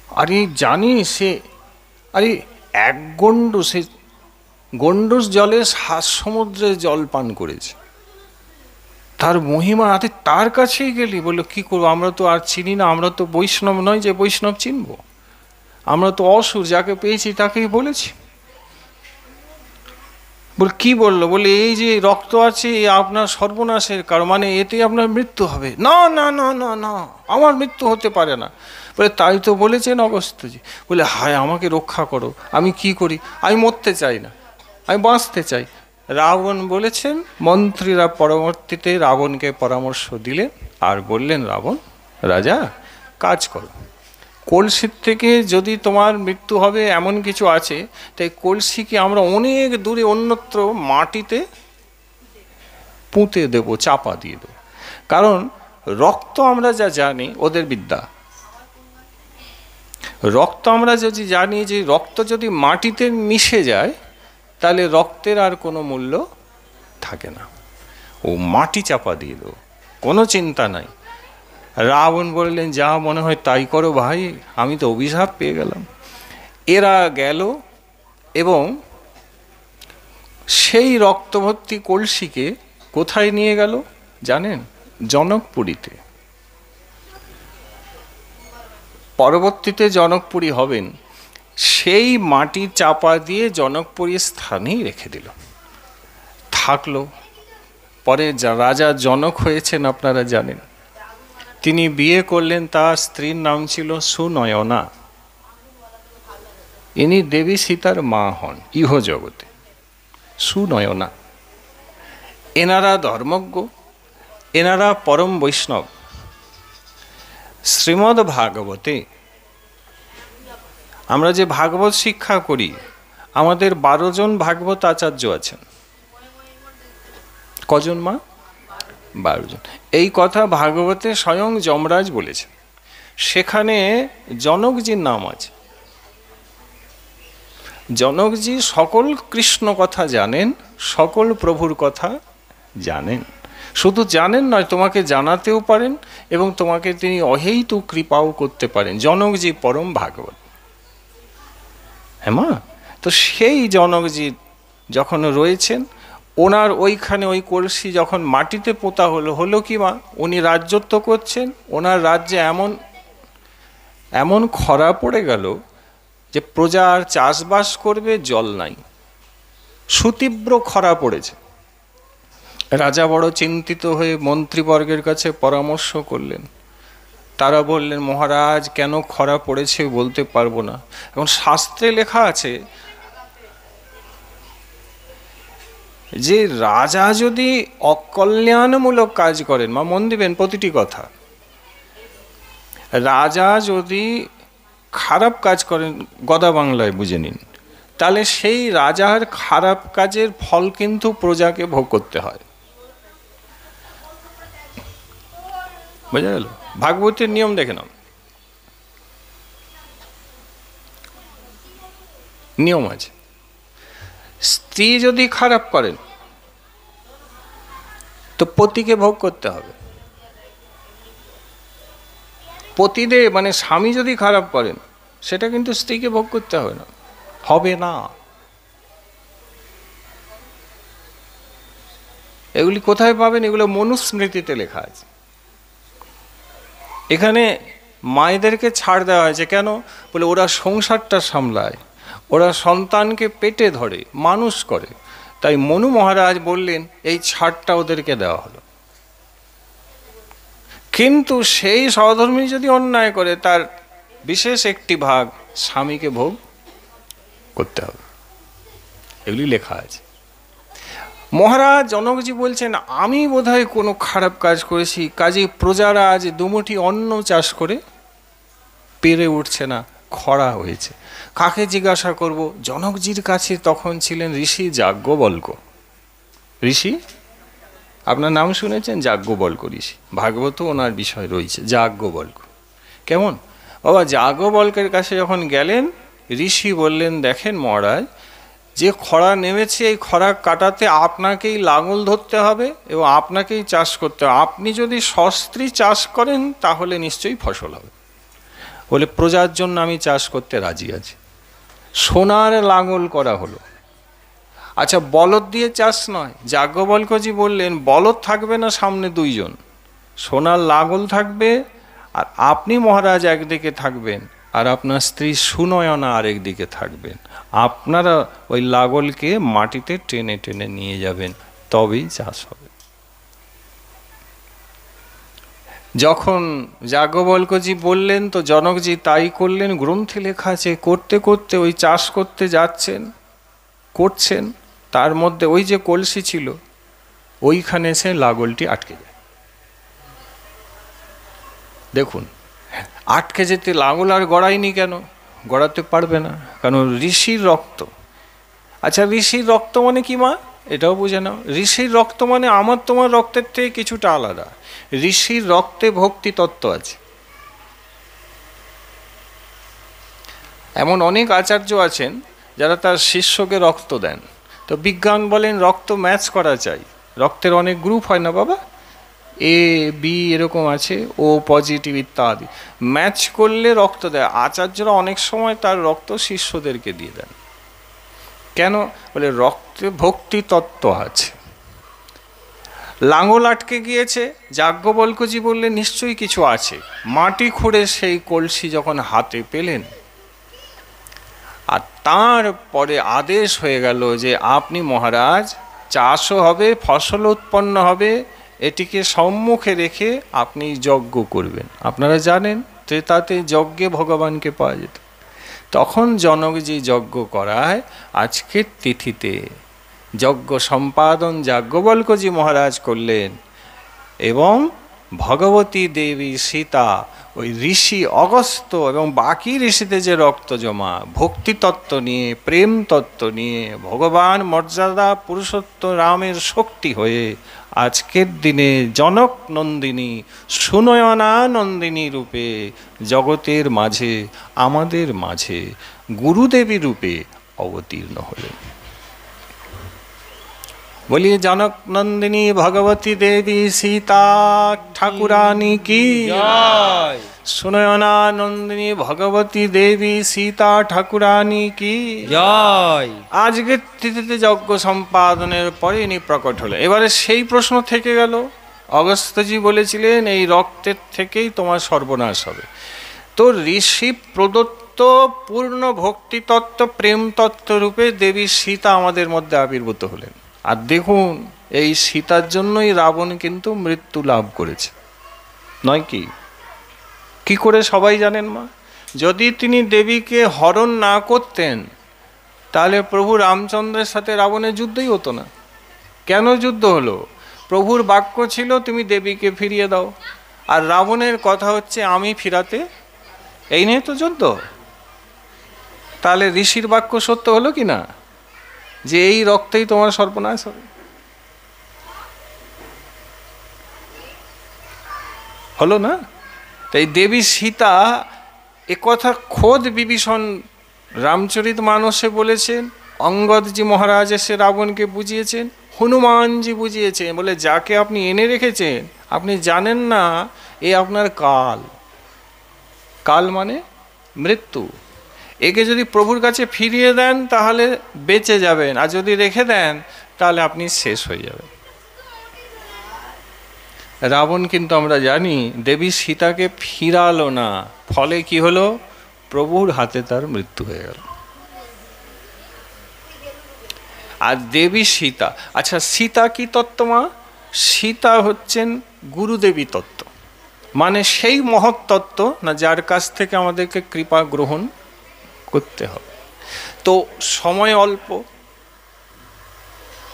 আরে জানি সে, আরে এক গণ্ডূষ, সে গণ্ডূষ জলে 7 সমুদ্রের জল পান করেছে, তার মহিমা হাতে, তার কাছেই গেলি। বললো কি করবো, আমরা তো আর চিনি না, আমরা তো বৈষ্ণব নয় যে বৈষ্ণব চিনবো, আমরা তো অসুর, যাকে পেয়েছি তাকেই বলেছি। বল কি বললো, বলে এই যে রক্ত আছে আপনার সর্বনাশের কারণ, মানে এতে আপনার মৃত্যু হবে। না না না না না, আমার মৃত্যু হতে পারে না। বলে তাই তো বলেছেন অগস্ত্যজি। বলে হায় আমাকে রক্ষা করো, আমি কি করি, আমি মরতে চাই না, আমি বাঁচতে চাই। রাবণ বলেছেন, মন্ত্রীরা পরবর্তীতে রাবণকে পরামর্শ দিলেন আর বললেন, রাবণ রাজা কাজ করো, কলসির থেকে যদি তোমার মৃত্যু হবে এমন কিছু আছে, তাই কলসিকে আমরা অনেক দূরে অন্যত্র মাটিতে পুঁতে দেব, চাপা দিয়ে দেব। কারণ রক্ত আমরা যা জানি, ওদের বিদ্যা, রক্ত আমরা যদি জানি যে রক্ত যদি মাটিতে মিশে যায় তাহলে রক্তের আর কোনো মূল্য থাকে না, ও মাটি চাপা দিয়ে দেব, কোনো চিন্তা নাই। রাবণ বললেন, যা মনে হয় তাই করো ভাই, আমি তো অভিশাপ পেয়ে গেলাম। এরা গেল এবং সেই রক্তভর্তি কলসিকে কোথায় নিয়ে গেল জানেন? জনকপুরীতে। পরবর্তীতে জনকপুরী হবেন, সেই মাটি চাপা দিয়ে জনকপুরীর স্থানেই রেখে দিল, থাকলো। পরে রাজা জনক হয়েছেন আপনারা জানেন, তিনি বিয়ে করলেন, তার স্ত্রীর নাম ছিল সুনয়না। ইনি দেবী সীতার মা হন ইহ জগতে, সুনয়না। এনারা ধর্মজ্ঞ, এনারা পরম বৈষ্ণব। শ্রীমদ্ ভাগবতে আমরা যে ভাগবত শিক্ষা করি, আমাদের 12 জন ভাগবত আচার্য আছেন। কজন মা? 12 জন। এই কথা ভাগবতে স্বয়ং যমরাজ বলেছেন, সেখানে জনকজির নাম আছে। জনকজি সকল কৃষ্ণ কথা জানেন, সকল প্রভুর কথা জানেন। শুধু জানেন নয়, তোমাকে জানাতেও পারেন এবং তোমাকে তিনি অহেতুক কৃপাও করতে পারেন। জনকজি পরম ভাগবত। হ্যাঁ মা, তো সেই জনকজি যখন রয়েছেন, ওনার ওইখানে ওই কলসি যখন মাটিতে পোতা হলো কি মা, উনি রাজ্যত্ব করছেন, ওনার রাজ্যে এমন এমন খরা পড়ে গেল যে প্রজা আর চাষবাস করবে, জল নাই, সুতীব্র খরা পড়েছে। রাজা বড় চিন্তিত হয়ে মন্ত্রীবর্গের কাছে পরামর্শ করলেন। তারা বললেন, মহারাজ কেন খরা পড়েছে বলতে পারবো না। এখন শাস্ত্রে লেখা আছে যে রাজা যদি অকল্যাণমূলক কাজ করেন, মা মন দিবেন প্রতিটি কথা, রাজা যদি খারাপ কাজ করেন, গদা বাংলায় বুঝে নিন, তাহলে সেই রাজার খারাপ কাজের ফল কিন্তু প্রজাকে ভোগ করতে হয়। বোঝা গেল? ভাগবতের নিয়ম দেখে নাও, নিয়ম আছে। স্ত্রী যদি খারাপ করেন তো পতিকে ভোগ করতে হবে। পতিদেব মানে স্বামী যদি খারাপ করেন, সেটা কিন্তু স্ত্রীকে ভোগ করতে হবে না, হবে না। এগুলি কোথায় পাবেন? এগুলো মনুস্মৃতিতে লেখা আছে। এখানে মায়েদেরকে ছাড় দেওয়া হয়েছে কেন? বলে ওরা সংসারটা সামলায়, ওরা সন্তানকে পেটে ধরে, মানুষ করে, তাই মনু মহারাজ বললেন এই ছাড়টা ওদেরকে দেওয়া হলো। কিন্তু সেই সহধর্মী যদি অন্যায় করে, তার বিশেষ একটি ভাগ স্বামীকে ভোগ করতে হবে। এগুলি লেখা আছে। মহারাজ জনকজি বলছেন, আমি বোধহয় কোনো খারাপ কাজ করেছি, কাজে প্রজারা আজ দুমুঠি অন্ন চাষ করে পেরে উঠছে না, খরা হয়েছে। কাকে জিজ্ঞাসা করব? জনকজির কাছে তখন ছিলেন ঋষি যাজ্ঞবল্ক্য। ঋষি আপনার নাম শুনেছেন? যাজ্ঞবল্ক্য ঋষি, ভাগবত ওনার বিষয় রয়েছে যাজ্ঞবল্ক্য। কেমন বাবা, যাজ্ঞবল্ক্যের কাছে যখন গেলেন, ঋষি বললেন, দেখেন মহারাজ, যে খরা নেমেছে এই খরা কাটাতে আপনাকেই লাঙল ধরতে হবে এবং আপনাকেই চাষ করতে হবে। আপনি যদি সস্ত্রী চাষ করেন তাহলে নিশ্চয়ই ফসল হবে। বলে প্রজার জন্য আমি চাষ করতে রাজি আছি। সোনার লাঙল করা হলো। আচ্ছা, বলদ দিয়ে চাষ নয়। যাজ্ঞবল্ক্যজি বললেন, বলদ থাকবে না, সামনে দুইজন, সোনার লাঙল থাকবে, আর আপনি মহারাজ একদিকে থাকবেন আর আপনার স্ত্রী সুনয়না আরেক দিকে থাকবেন। আপনারা ওই লাঙলকে মাটিতে টেনে টেনে নিয়ে যাবেন, তবেই চাষ হবে। যখন যাজ্ঞবল্ক্যজি বললেন তো জনকজি তাই করলেন। গ্রন্থে লেখা আছে, করতে করতে ওই চাষ করতে যাচ্ছেন, করছেন, তার মধ্যে ওই যে কলসি ছিল ওইখানে এসে লাঙলটি আটকে যায়। দেখুন, আটকে যেতে লাঙল আর গড়ায়নি কেন? গড়াতে পারবে না, কারণ ঋষির রক্ত। আচ্ছা, ঋষির রক্ত মানে কি মা? এটাও বুঝে নাও। ঋষির রক্ত মানে আমার তোমার রক্তের থেকে কিছুটা আলাদা। ঋষির রক্তে ভক্তি তত্ত্ব আছে। এমন অনেক আচার্য আছেন যারা তার শিষ্যকে রক্ত দেন। তো বিজ্ঞান বলেন রক্ত ম্যাচ করা চাই। রক্তের অনেক গ্রুপ হয় না বাবা, এ বি এরকম আছে, ও পজিটিভ ইত্যাদি, ম্যাচ করলে রক্ত দেয়। আচার্যরা অনেক সময় তার রক্ত শিষ্যদেরকে দিয়ে দেন। কেন? বলে রক্তে ভক্তি তত্ত্ব আছে। লাঙল আটকে গিয়েছে, যাজ্ঞবল্ক্যজি বললেন নিশ্চয়ই কিছু আছে। মাটি খুঁড়ে সেই কলসি যখন হাতে পেলেন, আর তারপরে আদেশ হয়ে গেল যে আপনি মহারাজ, চাষও হবে, ফসল উৎপন্ন হবে, এটিকে সম্মুখে রেখে আপনি যজ্ঞ করবেন। আপনারা জানেন ত্রেতাতে যজ্ঞে ভগবানকে পাওয়া যেত। তখন জনকজি যজ্ঞ করায় আজকের তিথিতে যজ্ঞ সম্পাদন যাজ্ঞবল্ক্যজি মহারাজ করলেন, এবং ভগবতী দেবী সীতা ওই ঋষি অগস্ত্য এবং বাকি ঋষিদের যে রক্ত জমা ভক্তি তত্ত্ব নিয়ে, প্রেম তত্ত্ব নিয়ে, ভগবান মর্যাদা পুরুষোত্তম রামের শক্তি হয়ে আজকের দিনে জনক নন্দিনী, সুনয়না নন্দিনী রূপে জগতের মাঝে, আমাদের মাঝে গুরুদেবী রূপে অবতীর্ণ হলেন। बोलिए जनक नंदिनी भगवती देवी सीता ठाकुरानी की जय। सुनयना नंदिनी भगवती देवी सीता ठाकुरानी की जय। আজকের তিথিতে যজ্ঞ সম্পাদনের পরে ইনি প্রকট হলেন। এবারে সেই প্রশ্ন থেকে গেল, অগস্ত্যজি বলেছিলেন এই রক্তের থেকেই তোমার সর্বনাশ হবে। তো ঋষি প্রদত্ত পূর্ণ ভক্তি তত্ত্ব, প্রেম তত্ত্ব রূপে দেবী সীতা আমাদের মধ্যে আবির্ভূত হলেন। আর দেখুন, এই সীতার জন্যই রাবণ কিন্তু মৃত্যু লাভ করেছে, নয় কি? কি করে সবাই জানেন মা? যদি তিনি দেবীকে হরণ না করতেন তাহলে প্রভু রামচন্দ্রের সাথে রাবণের যুদ্ধই হতো না। কেন যুদ্ধ হলো? প্রভুর বাক্য ছিল তুমি দেবীকে ফিরিয়ে দাও, আর রাবণের কথা হচ্ছে আমি ফিরাতে, এই নিয়ে তো যুদ্ধ। তাহলে ঋষির বাক্য সত্য হলো কি না, যে এই রক্তেই তোমার সর্বনাশ হবে? হলো না? তাই দেবী সীতা একথা খোদ বিভীষণ রামচরিত মানসে বলেছেন, অঙ্গদজি মহারাজ এসে রাবণকে বুঝিয়েছেন, হনুমানজি বুঝিয়েছেন। বলে যাকে আপনি এনে রেখেছেন আপনি জানেন না এ আপনার কাল। কাল মানে মৃত্যু। একে যদি প্রভুর কাছে ফিরিয়ে দেন তাহলে বেঁচে যাবেন, আর যদি রেখে দেন তাহলে আপনি শেষ হয়ে যাবেন। রাবণ কিন্তু আমরা জানি দেবী সীতাকে ফিরালো না, ফলে কি হলো? প্রভুর হাতে তার মৃত্যু হয়ে গেল। আর দেবী সীতা, আচ্ছা সীতা কি তত্ত্ব মা? সীতা হচ্ছেন গুরুদেবী তত্ত্ব, মানে সেই মহৎ তত্ত্ব না যার কাছ থেকে আমাদেরকে কৃপা গ্রহণ করতে হবে। তো সময় অল্প,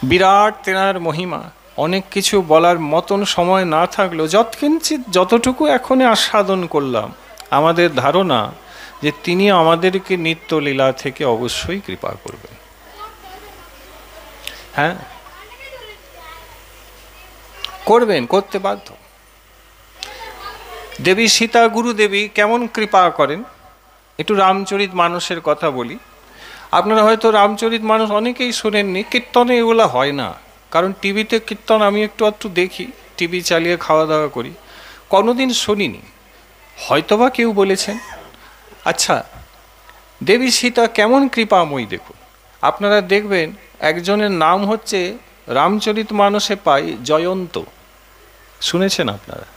বিরাট তেনার মহিমা, অনেক কিছু বলার মতন সময় না থাকলেও যৎকিঞ্চিত যতটুকু এখন আস্বাদন করলাম, আমাদের ধারণা যে তিনি আমাদেরকে নিত্যলীলা থেকে অবশ্যই কৃপা করবেন। হ্যাঁ, করবেন, করতে বাধ্য। দেবী সীতা গুরুদেবী কেমন কৃপা করেন, একটু রামচরিত মানসের কথা বলি। আপনারা হয়তো রামচরিত মানস অনেকেই শোনেননি, কীর্তনে এগুলো হয় না, কারণ টিভিতে কীর্তন আমি একটু একটু দেখি, টিভি চালিয়ে খাওয়া দাওয়া করি, কোনোদিন শুনিনি, হয়তোবা কেউ বলেছেন। আচ্ছা, দেবী সীতা কেমন কৃপাময়ী দেখুন। আপনারা দেখবেন একজনের নাম হচ্ছে রামচরিত মানসে পাই জয়ন্ত, শুনেছেন আপনারা?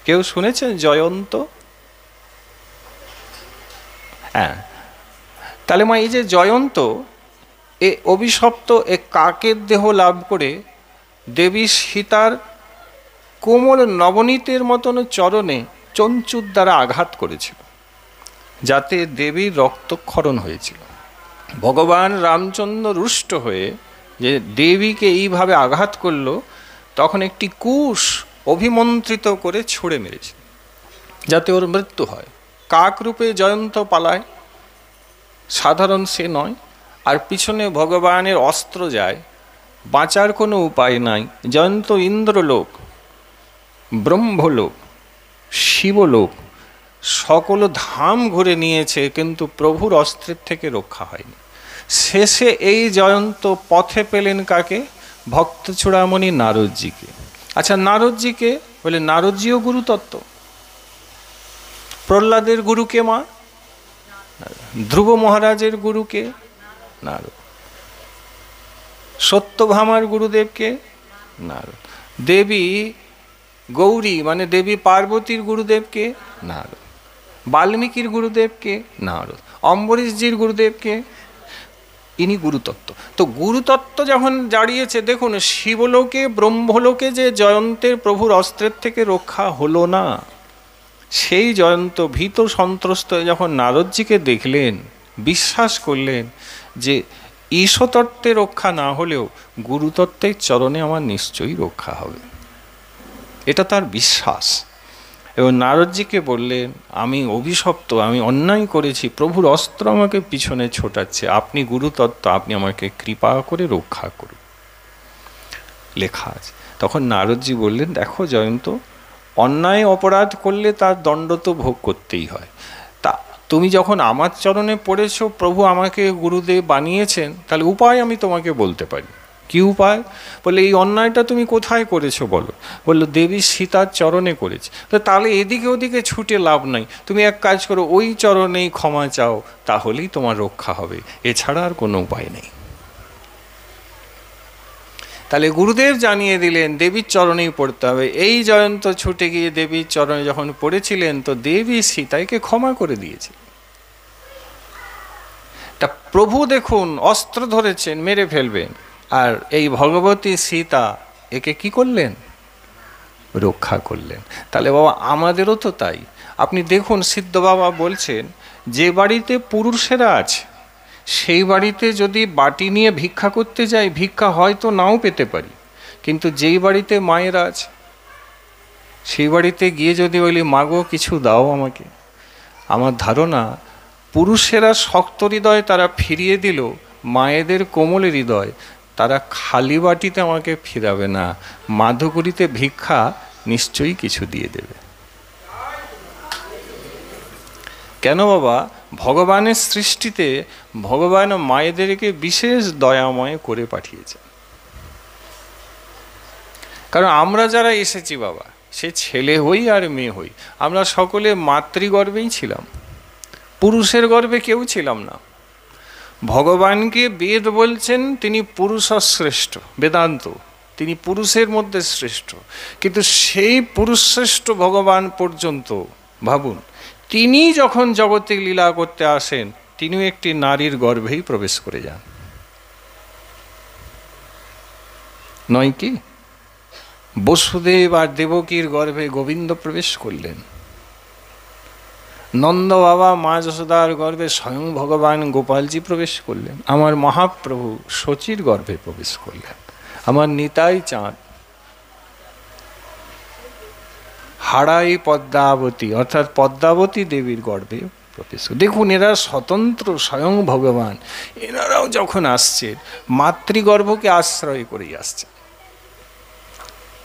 কেউ শুনেছেন জয়ন্ত? হ্যাঁ, তাহলে মা এই যে জয়ন্ত, এ অভিশপ্ত এ কাকের দেহ লাভ করে দেবী সীতার কোমল নবনীতের মতন চরণে চঞ্চুর দ্বারা আঘাত করেছিল, যাতে দেবীর রক্তক্ষরণ হয়েছিল। ভগবান রামচন্দ্র রুষ্ট হয়ে যে দেবীকে এইভাবে আঘাত করল, তখন একটি কুশ অভিমন্ত্রিত করে ছুঁড়ে মেরেছে, যাতে ওর মৃত্যু হয়। কাক রূপে জয়ন্ত পালায়, সাধারণ সে নয়, আর পিছনে ভগবানের অস্ত্র যায়, বাঁচার কোনো উপায় নাই। জয়ন্ত ইন্দ্রলোক, ব্রহ্মলোক, শিবলোক সকল ধাম ঘুরে নিয়েছে, কিন্তু প্রভুর অস্ত্রের থেকে রক্ষা হয়নি। শেষে এই জয়ন্ত পথে পেলেন কাকে? ভক্ত চূড়ামণি নারদজিকে। আচ্ছা, নারদজিকে বলে, নারদজিও গুরুতত্ত্ব। প্রহ্লাদের গুরুকে মা? ধ্রুব মহারাজের গুরুকে? নারদ। সত্যভামার গুরুদেবকে? নারদ। দেবী গৌরী মানে দেবী পার্বতীর গুরুদেবকে? নারদ। বাল্মীকির গুরুদেবকে? নারদ। অম্বরীশজির গুরুদেবকে? ইনি গুরুতত্ত্ব। তো গুরুতত্ত্ব যখন দাঁড়িয়েছে, দেখুন শিবলোকে ব্রহ্মলোকে যে জয়ন্তের প্রভুর অস্ত্রের থেকে রক্ষা হলো না, সেই জয়ন্ত ভীত সন্ত্রস্ত যখন নারদজিকে দেখলেন, বিশ্বাস করলেন যে ঈশ্বরতত্ত্বে রক্ষা না হলেও গুরুতত্ত্বের চরণে আমার নিশ্চয়ই রক্ষা হবে, এটা তার বিশ্বাস। এবং নারদজিকে বললেন, আমি অভিশপ্ত, আমি অন্যায় করেছি, প্রভুর অস্ত্র আমাকে পিছনে ছোটাচ্ছে, আপনি গুরুতত্ত্ব, আপনি আমাকে কৃপা করে রক্ষা করুন। লেখা আছে। তখন নারদজি বললেন, দেখো জয়ন্ত, অন্যায় অপরাধ করলে তার দণ্ড তো ভোগ করতেই হয়। তা তুমি যখন আমার চরণে পড়েছো, প্রভু আমাকে গুরুদেব বানিয়েছেন, তাহলে উপায় আমি তোমাকে বলতে পারি। কি উপায়? বলে, এই অন্যায়টা তুমি কোথায় করেছো বলো? বললো, দেবী সীতার চরণে করেছে। তো তাহলে এদিকে ওদিকে ছুটে লাভ নাই, তুমি এক কাজ করো, ওই চরণেই ক্ষমা চাও, তাহলেই তোমার রক্ষা হবে, এছাড়া আর কোনো উপায় নেই। তাহলে গুরুদেব জানিয়ে দিলেন দেবীর চরণেই পড়তে হবে। এই জয়ন্ত ছুটে গিয়ে দেবীর চরণে যখন পড়েছিলেন, তো দেবী সীতাকে ক্ষমা করে দিয়েছে। তা প্রভু দেখুন অস্ত্র ধরেছেন, মেরে ফেলবেন, আর এই ভগবতী সীতা একে কি করলেন? রক্ষা করলেন। তাহলে বাবা আমাদেরও তো তাই। আপনি দেখুন সিদ্ধ বাবা বলছেন, যে বাড়িতে পুরুষেরা আছে সেই বাড়িতে যদি বাটি নিয়ে ভিক্ষা করতে যাই, ভিক্ষা হয়তো নাও পেতে পারি, কিন্তু যেই বাড়িতে মায়েরা আছে সেই বাড়িতে গিয়ে যদি বলি, মাগো কিছু দাও আমাকে, আমার ধারণা পুরুষেরা শক্ত হৃদয় তারা ফিরিয়ে দিল, মায়েদের কোমল হৃদয় তারা খালি বাটিতে আমাকে ফিরাবে না, মাধুকরীতে ভিক্ষা নিশ্চয়ই কিছু দিয়ে দেবে। কেন বাবা? ভগবানের সৃষ্টিতে ভগবান মায়েদেরকে বিশেষ দয়াময় করে পাঠিয়েছে। কারণ আমরা যারা এসেছি বাবা, সে ছেলে হই আর মেয়ে হই, আমরা সকলে মাতৃগর্ভেই ছিলাম, পুরুষের গর্ভে কেউ ছিলাম না। ভগবানকে বেদ বলছেন তিনি পুরুষ শ্রেষ্ঠ, বেদান্ত তিনি পুরুষের মধ্যে শ্রেষ্ঠ, কিন্তু সেই পুরুষ শ্রেষ্ঠ ভগবান পর্যন্ত ভাবুন, তিনি যখন জগতে লীলা করতে আসেন, তিনিও একটি নারীর গর্ভেই প্রবেশ করে যান, নয় কি? বসুদেব আর দেবকীর গর্ভে গোবিন্দ প্রবেশ করলেন, নন্দ বাবা মা যশোদার গর্ভে স্বয়ং ভগবান গোপালজি প্রবেশ করলেন, আমার মহাপ্রভু শচীর গর্ভে প্রবেশ করলেন, আমার নিতাই চাঁদ হাড়াই পদ্মাবতী অর্থাৎ পদ্মাবতী দেবীর গর্ভে প্রবেশ। দেখুন এরা স্বতন্ত্র, স্বয়ং ভগবান, এনারাও যখন আসছেন মাতৃগর্ভকে আশ্রয় করেই আসছেন।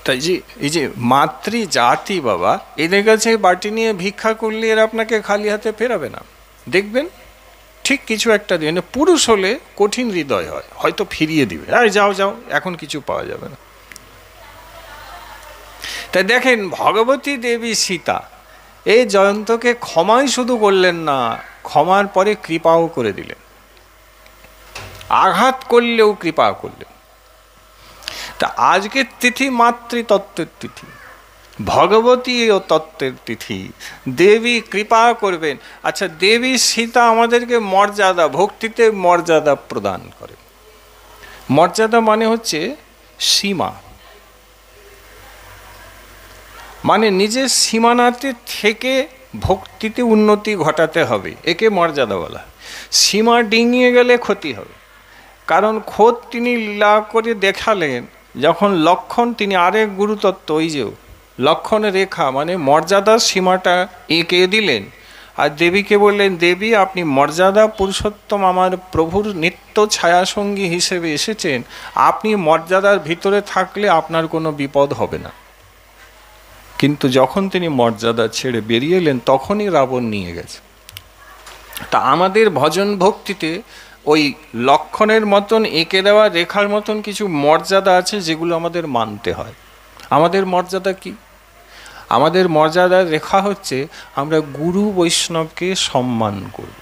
তাই যে এই যে মাতৃ জাতি বাবা, এদের কাছে বাটি নিয়ে ভিক্ষা করলে এরা আপনাকে খালি হাতে ফেরাবে না, দেখবেন ঠিক কিছু একটা দিবে। পুরুষ হলে কঠিন হৃদয় হয়, হয়তো ফিরিয়ে দিবে, আরে যাও যাও, এখন কিছু পাওয়া যাবে না। তাই দেখেন ভগবতী দেবী সীতা এই জয়ন্তকে ক্ষমাই শুধু করলেন না, ক্ষমার পরে কৃপাও করে দিলেন, আঘাত করলেও কৃপা করলেন। তা আজকের তিথি মাতৃতত্ত্বের তিথি, ভগবতী ও তত্ত্বের তিথি, দেবী কৃপা করবেন। আচ্ছা, দেবী সীতা আমাদেরকে মর্যাদা, ভক্তিতে মর্যাদা প্রদান করে। মর্যাদা মানে হচ্ছে সীমা, মানে নিজের সীমানাতে থেকে ভক্তিতে উন্নতি ঘটাতে হবে, একে মর্যাদা বলা। সীমা ডিঙিয়ে গেলে ক্ষতি হবে। কারণ খোদ তিনি লীলা করে দেখালেন, যখন লক্ষণ, তিনি আরেক গুরুতত্ত্ব, ওই যে লক্ষণের রেখা মানে মর্যাদার সীমাটা এঁকে দিলেন, আর দেবীকে বললেন, দেবী আপনি মর্যাদা পুরুষোত্তম আমার প্রভুর নিত্য ছায়াসঙ্গী হিসেবে এসেছেন, আপনি মর্যাদার ভিতরে থাকলে আপনার কোনো বিপদ হবে না। কিন্তু যখন তিনি মর্যাদা ছেড়ে বেরিয়ে এলেন, তখনই রাবণ নিয়ে গেছে। তা আমাদের ভজন ভক্তিতে ওই লক্ষণের মতন এঁকে দেওয়া রেখার মতন কিছু মর্যাদা আছে, যেগুলো আমাদের মানতে হয়। আমাদের মর্যাদা কি? আমাদের মর্যাদার রেখা হচ্ছে আমরা গুরু বৈষ্ণবকে সম্মান করব।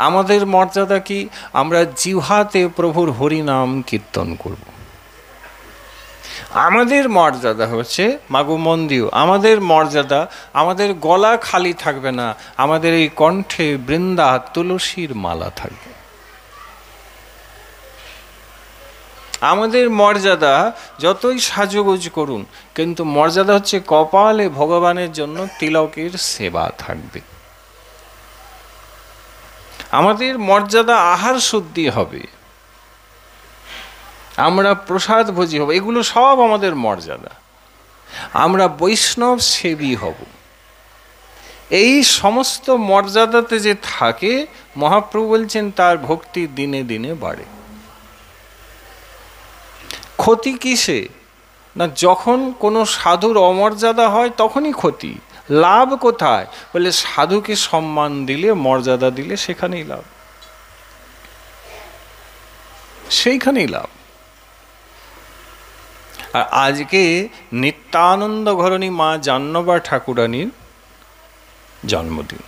আমাদের মর্যাদা কি? আমরা জিহ্বাতে প্রভুর হরিনাম কীর্তন করব। আমাদের মর্যাদা হচ্ছে, মাগো মন্দির, আমাদের মর্যাদা, আমাদের গলা খালি থাকবে না, আমাদের এই কণ্ঠে বৃন্দা তুলসীর মালা থাকবে। আমাদের মর্যাদা যতই সাজগোজ করুন, কিন্তু মর্যাদা হচ্ছে কপালে ভগবানের জন্য তিলকের সেবা থাকবে। আমাদের মর্যাদা আহার শুদ্ধি হবে, আমরা প্রসাদ ভোজি হব, এগুলো সব আমাদের মর্যাদা। আমরা বৈষ্ণব সেবী হব। এই সমস্ত মর্যাদাতে যে থাকে, মহাপ্রভু বলছেন তার ভক্তি দিনে দিনে বাড়ে। ক্ষতি কিসে? না, যখন কোনো সাধুর অমর্যাদা হয় তখনই ক্ষতি। লাভ কোথায়? বলে সাধুকে সম্মান দিলে, মর্যাদা দিলে, সেখানেই লাভ, সেইখানেই লাভ। আর আজকে নিত্যানন্দ ঘরণী মা জাহ্নবী ঠাকুরানীর জন্মদিন।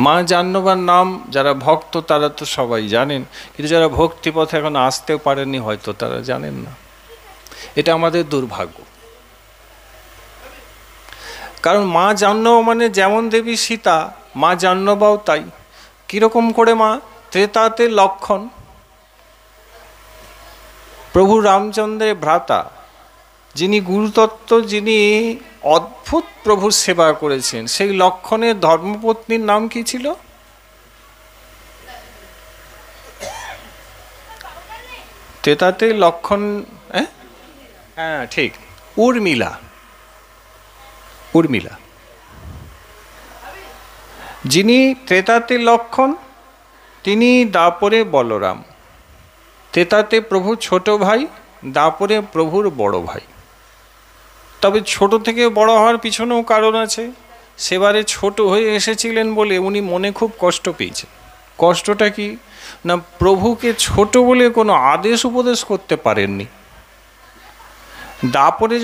মা জাহ্নবীর নাম যারা ভক্ত তারা তো সবাই জানেন, কিন্তু যারা ভক্তিপথে এখন আসতে পারেননি হয়তো তারা জানেন না। এটা আমাদের দুর্ভাগ্য। কারণ মা জাহ্নবী মানে যেমন দেবী সীতা, মা জাহ্নবীও তাই। কিরকম করে? মা ত্রেতাতে লক্ষণ, প্রভু রামচন্দ্রের ভ্রাতা, যিনি গুরুতত্ত্ব, যিনি অদ্ভুত প্রভুর সেবা করেছেন, সেই লক্ষণের ধর্মপত্নীর নাম কি ছিল? ত্রেতাতে লক্ষণ, হ্যাঁ ঠিক, উর্মিলা। উর্মিলা, যিনি ত্রেতাতে লক্ষণ, তিনি দাপরে বলরাম। ত্রেতাতে প্রভু ছোট ভাই, দাপরে প্রভুর বড় ভাই। তবে ছোট থেকে বড় হওয়ার পিছনেও কারণ আছে। সেবারে ছোট হয়ে এসেছিলেন বলে উনি মনে খুব কষ্ট পেয়েছেন। কষ্টটা কি? না, প্রভুকে ছোট বলে কোনো আদেশ উপদেশ করতে পারেননি। দাপরে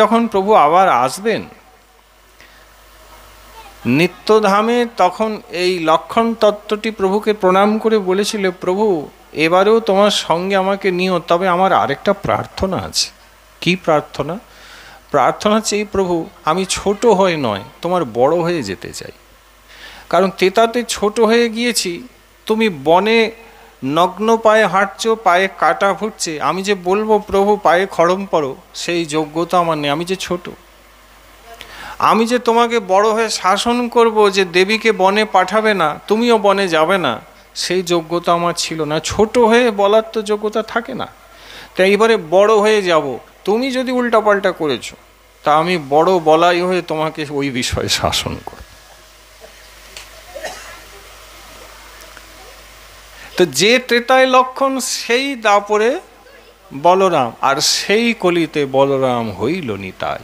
যখন প্রভু আবার আসবেন নিত্যধামে, তখন এই লক্ষণ তত্ত্বটি প্রভুকে প্রণাম করে বলেছিল, প্রভু এবারেও তোমার সঙ্গে আমাকে নিও, তবে আমার আরেকটা প্রার্থনা আছে। কি প্রার্থনা? প্রার্থনা হচ্ছে, এই প্রভু আমি ছোট হয়ে নয়, তোমার বড় হয়ে যেতে চাই। কারণ ত্রেতাতে ছোট হয়ে গিয়েছি, তুমি বনে নগ্ন পায়ে হাঁটছো, পায়ে কাটা ফুটছে, আমি যে বলবো প্রভু পায়ে খড়ম পড়ো, সেই যোগ্যতা আমার নেই, আমি যে ছোট। আমি যে তোমাকে বড় হয়ে শাসন করব, যে দেবীকে বনে পাঠাবে না, তুমিও বনে যাবে না, সেই যোগ্যতা আমার ছিল না। ছোট হয়ে বলার তো যোগ্যতা থাকে না। তাই এবারে বড় হয়ে যাব, তুমি যদি উল্টাপাল্টা করেছো, তা আমি বড় বলাই হয়ে তোমাকে ওই বিষয়ে শাসন করব। তো যে ত্রেতায় লক্ষণ সেই দাপরে বলরাম, আর সেই কলিতে বলরাম হইল নিতাই।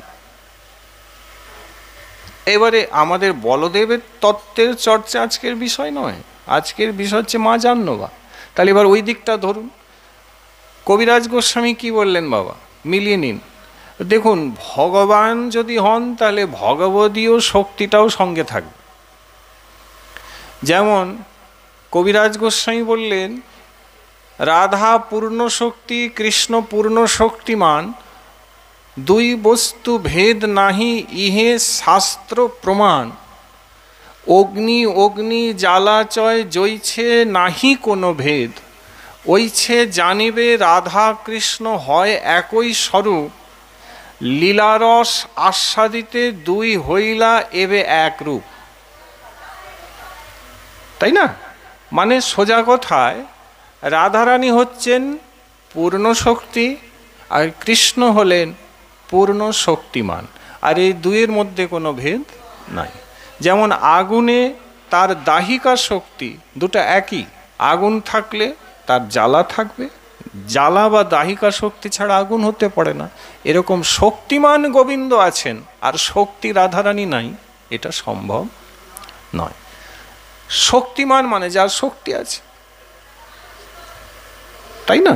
এবারে আমাদের বলদেবের তত্ত্বের চর্চা আজকের বিষয় নয়, আজকের বিষয় হচ্ছে মা জাহ্নবা। তাহলে এবার ওই দিকটা ধরুন। কবিরাজ গোস্বামী কি বললেন বাবা, মিলিয়ে নিন। দেখুন, ভগবান যদি হন তাহলে ভগবদীয় শক্তিটাও সঙ্গে থাকবে। যেমন কবিরাজ গোস্বামী বললেন, রাধা পূর্ণ শক্তি, কৃষ্ণ পূর্ণ শক্তিমান, দুই বস্তু ভেদ নাহি ইহে শাস্ত্র প্রমাণ। অগ্নি অগ্নি জ্বালাচয় জৈছে নাহি কোনো ভেদ, ওইছে জানিবে রাধা কৃষ্ণ হয় একই স্বরূপ। লীলারস আস্বাদিতে দুই হইলা এবে এক রূপ। তাই না? মানে সোজা কথায় রাধারানী হচ্ছেন পূর্ণ শক্তি আর কৃষ্ণ হলেন পূর্ণ শক্তিমান, আর এই দুইয়ের মধ্যে কোনো ভেদ নাই। যেমন আগুনে তার দাহিকা শক্তি দুটো একই, আগুন থাকলে তার জ্বালা থাকবে, জ্বালা বা দাহিকা শক্তি ছাড়া আগুন হতে পারে না। এরকম শক্তিমান গোবিন্দ আছেন আর শক্তি রাধারানী নাই, এটা সম্ভব নয়। শক্তিমান মানে যার শক্তি আছে, তাই না?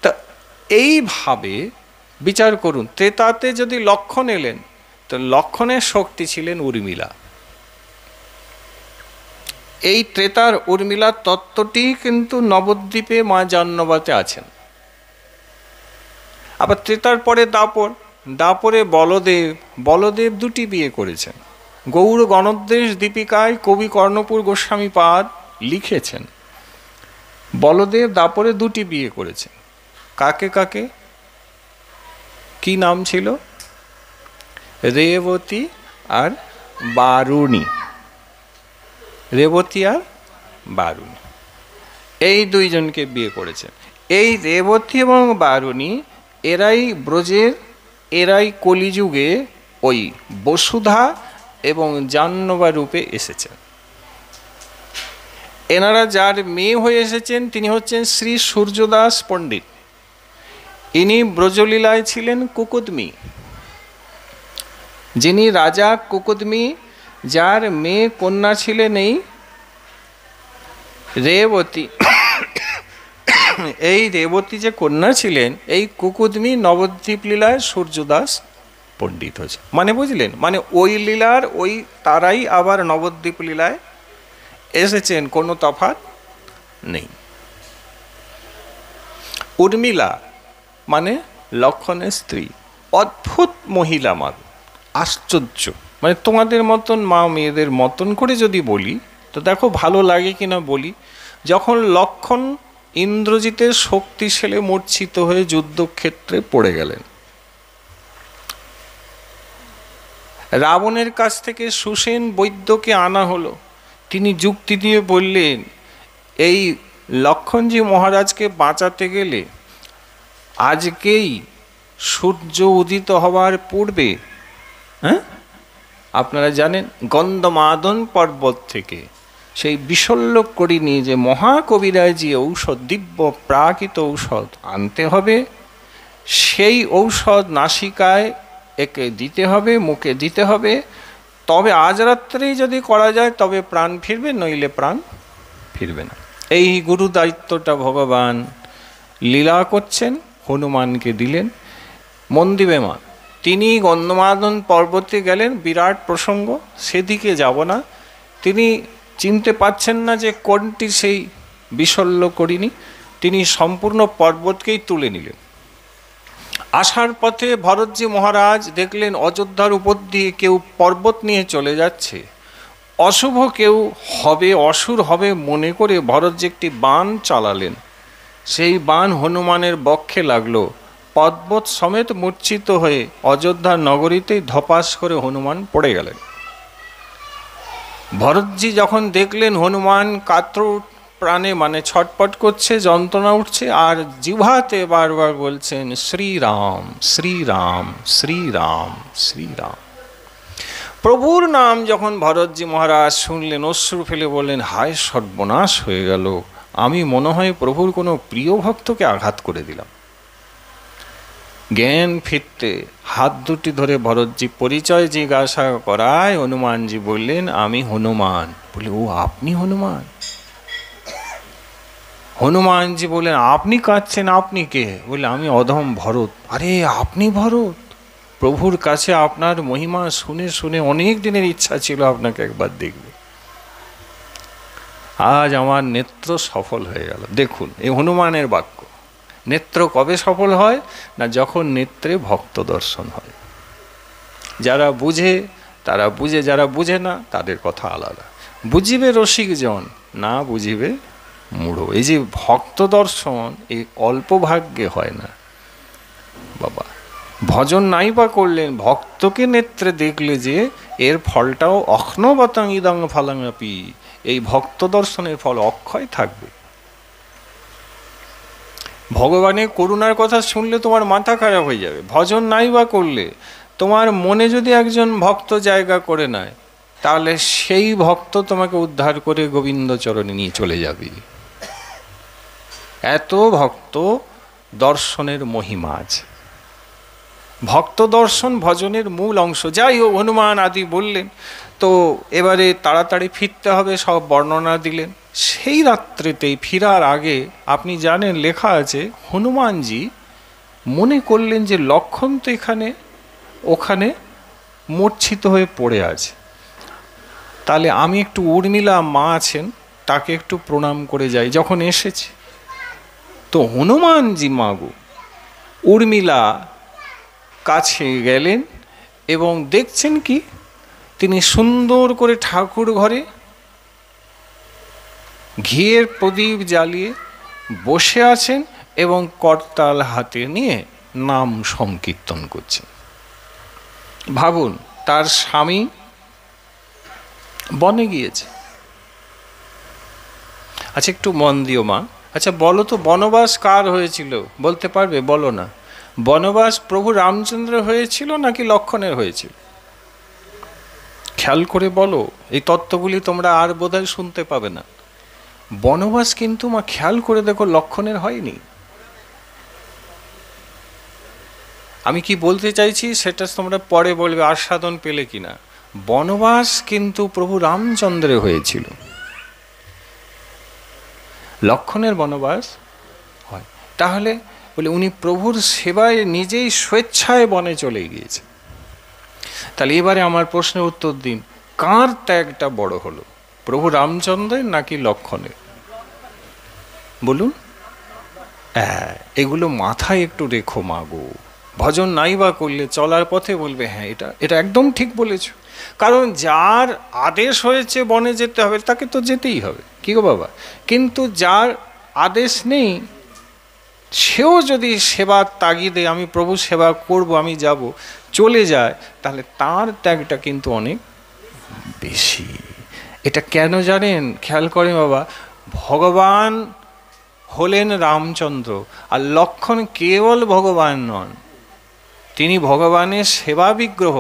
তা এইভাবে বিচার করুন। ত্রেতাতে যদি লক্ষণ এলেন, তো লক্ষণের শক্তি ছিলেন উর্মিলা। এই ত্রেতার উর্মিলার তত্ত্বটি কিন্তু নবদ্বীপে মা জাহ্নবাতে আছেন। আবার ত্রেতার পরে দাপর, দাপরে বলদেব, বলদেব দুটি বিয়ে করেছেন। গৌড় গণোদ্দেশ দীপিকায় কবি কর্ণপুর গোস্বামী পাদ লিখেছেন, বলদেব দাপরে দুটি বিয়ে করেছেন। কাকে কাকে? কি নাম ছিল? রেবতী আর বারুণী। রেবতী আর বারুণী, এই দুইজনকে বিয়ে করেছেন। এই রেবতী এবং বারুণী এরাই ব্রজের, এরাই কলিযুগে ওই বসুধা এবং জাহ্নবা রূপে এসেছেন। এনারা যার মেয়ে হয়ে এসেছেন তিনি হচ্ছেন শ্রী সূর্যদাস পণ্ডিত। ইনি ব্রজলীলায় ছিলেন কুকুদমি, যিনি রাজা কুকুদমি, যার মেয়ে কন্যা ছিলেন এই রেবতী। এই রেবতী যে কন্যা ছিলেন, এই কুকুদমি নবদ্বীপ লীলায় সূর্যদাস পণ্ডিত হয়েছে। মানে বুঝলেন, মানে ওই লীলার ওই তারাই আবার নবদ্বীপ লীলায় এসেছেন, কোনো তফাৎ নেই। উর্মিলা মানে লক্ষণের স্ত্রী, অদ্ভুত মহিলা, মান আশ্চর্য। মানে তোমাদের মতন মা মেয়েদের মতন করে যদি বলি তো দেখো ভালো লাগে কিনা বলি। যখন লক্ষণ ইন্দ্রজিতের শক্তিশালে মূর্ছিত হয়ে যুদ্ধক্ষেত্রে পড়ে গেলেন, রাবণের কাছ থেকে সুসেন বৈদ্যকে আনা হলো। তিনি যুক্তি দিয়ে বললেন, এই লক্ষণজি মহারাজকে বাঁচাতে গেলে আজকেই সূর্য উদিত হওয়ার পূর্বে, হ্যাঁ আপনারা জানেন গন্ধমাদন পর্বত থেকে সেই বিশল্যক করি নিয়ে যে মহাকবিরাজি ঔষধ, দিব্য প্রাকৃত ঔষধ আনতে হবে। সেই ঔষধ নাসিকায় একে দিতে হবে, মুখে দিতে হবে। তবে আজ রাত্রেই যদি করা যায় তবে প্রাণ ফিরবে, নইলে প্রাণ ফিরবে না। এই গুরু দায়িত্বটা ভগবান লীলা করছেন, হনুমানকে দিলেন। মন দিবে মা, তিনি গন্ধমাদন পর্বতে গেলেন, বিরাট প্রসঙ্গ, সেদিকে যাব না। তিনি চিনতে পাচ্ছেন না যে কোনটি সেই বিশল্য করিনি। তিনি সম্পূর্ণ পর্বতকেই তুলে নিলেন। আসার পথে ভরতজি মহারাজ দেখলেন অযোধ্যার উপর দিয়ে কেউ পর্বত নিয়ে চলে যাচ্ছে। অশুভ কেউ হবে, অসুর হবে মনে করে ভরতজি একটি বাণ চালালেন। সেই বাণ হনুমানের বক্ষে লাগলো। পর্বত সমেত মূর্ছিত হয়ে অযোধ্যার নগরীতেই ধপাস করে হনুমান পড়ে গেলেন। ভরতজি যখন দেখলেন হনুমান কাতর প্রাণে মানে ছটপট করছে, যন্ত্রণা উঠছে, আর জিহ্বাতে বারবার বলছেন শ্রীরাম শ্রীরাম শ্রীরাম শ্রীরাম। প্রভুর নাম যখন ভরতজি মহারাজ শুনলেন, অশ্রু ফেলে বললেন, হায় সর্বনাশ হয়ে গেল, আমি মনে হয় প্রভুর কোনো প্রিয় ভক্তকে আঘাত করে দিলাম। জ্ঞান ফিরতে হাত দুটি ধরে ভরতজি পরিচয় জিজ্ঞাসা করায় হনুমানজি বললেন, আমি হনুমান। বলে, ও আপনি হনুমান? হনুমানজি বললেন, আপনি কাঁদছেন, আপনি কে? বলে, আমি অধম ভরত। আরে আপনি ভরত? প্রভুর কাছে আপনার মহিমা শুনে শুনে অনেক দিনের ইচ্ছা ছিল আপনাকে একবার দেখব। আজ আমার নেত্র সফল হয়ে গেল। দেখুন, এই হনুমানের বাক্য। নেত্র কবে সফল হয়? না, যখন নেত্রে ভক্ত দর্শন হয়। যারা বুঝে তারা বুঝে, যারা বুঝে না তাদের কথা আলাদা। বুঝিবে রসিক জন, না বুঝিবে মূঢ়। এই যে ভক্ত দর্শন, এই অল্প ভাগ্যে হয় না বাবা। ভজন নাই বা করলেন, ভক্তকে নেত্রে দেখলে যে এর ফলটাও অক্নবতাং ইদং ফলাঙাপি, এই ভক্ত দর্শনের ফল অক্ষয় থাকবে। ভগবানের করুণার কথা শুনলে তোমার মাথা খারাপ হয়ে যাবে। ভজন নাই বা করলে তোমার মনে যদি একজন ভক্ত জায়গা করে নেয়, তাহলে সেই ভক্ত তোমাকে উদ্ধার করে গোবিন্দ চরণে নিয়ে চলে যাবে। এত ভক্ত দর্শনের মহিমা আছে। ভক্ত দর্শন ভজনের মূল অংশ। যাই হোক, হনুমান আদি বললেন, তো এবারে তাড়াতাড়ি ফিরতে হবে, সব বর্ণনা দিলেন। সেই রাত্রেতেই ফিরার আগে আপনি জানেন লেখা আছে, হনুমানজি মনে করলেন যে লক্ষণ তো এখানে ওখানে মূর্ছিত হয়ে পড়ে আছে, তাহলে আমি একটু উর্মিলা মা আছেন তাকে একটু প্রণাম করে যাই যখন এসেছে। তো হনুমানজি মাগো উর্মিলা কাছে গেলেন এবং দেখছেন কি, তিনি সুন্দর করে ঠাকুর ঘরে ঘিয়ের প্রদীপ জ্বালিয়ে বসে আছেন এবং করতাল হাতে নিয়ে নাম সংকীর্তন করছেন। ভাবুন, তার স্বামী বনে গিয়েছে। আচ্ছা একটু মন দিও মা। আচ্ছা বলো তো, বনবাস কার হয়েছিল বলতে পারবে? বলো না। বনবাস প্রভু রামচন্দ্র হয়েছিল নাকি লক্ষণের হয়েছিল? খেয়াল করে বলো, এই তত্ত্বগুলি তোমরা আর বোধহয় শুনতে পাবে না। বনবাস কিন্তু মা খেয়াল করে দেখো লক্ষণের হয়নি। আমি কি বলতে চাইছি সেটা তোমরা পরে বলবে আস্বাদন পেলে কিনা। বনবাস কিন্তু প্রভু রামচন্দ্রের হয়েছিল, লক্ষণের বনবাস হয়। তাহলে বলে উনি প্রভুর সেবায় নিজেই স্বেচ্ছায় বনে চলে গিয়েছে। তাহলে এবারে আমার প্রশ্নের উত্তর দিন, কার ত্যাগটা বড় হলো, প্রভু রামচন্দ্রের নাকি লক্ষণের? বলুন। এগুলো মাথায় একটু রেখো মাগো। ভজন নাই বা করলে চলার পথে বলবে, হ্যাঁ এটা একদম ঠিক বলেছ। কারণ যার আদেশ হয়েছে বনে যেতে হবে তাকে তো যেতেই হবে, কি গো বাবা। কিন্তু যার আদেশ নেই, সেও যদি সেবার তাগিদে আমি প্রভু সেবা করব, আমি যাব, চলে যায়, তাহলে তার ত্যাগটা কিন্তু অনেক বেশি। এটা কেন জানেন? খেয়াল করে বাবা, ভগবান হলেন রামচন্দ্র, আর লক্ষণ কেবল ভগবান নন, তিনি ভগবানের সেবা বিগ্রহ।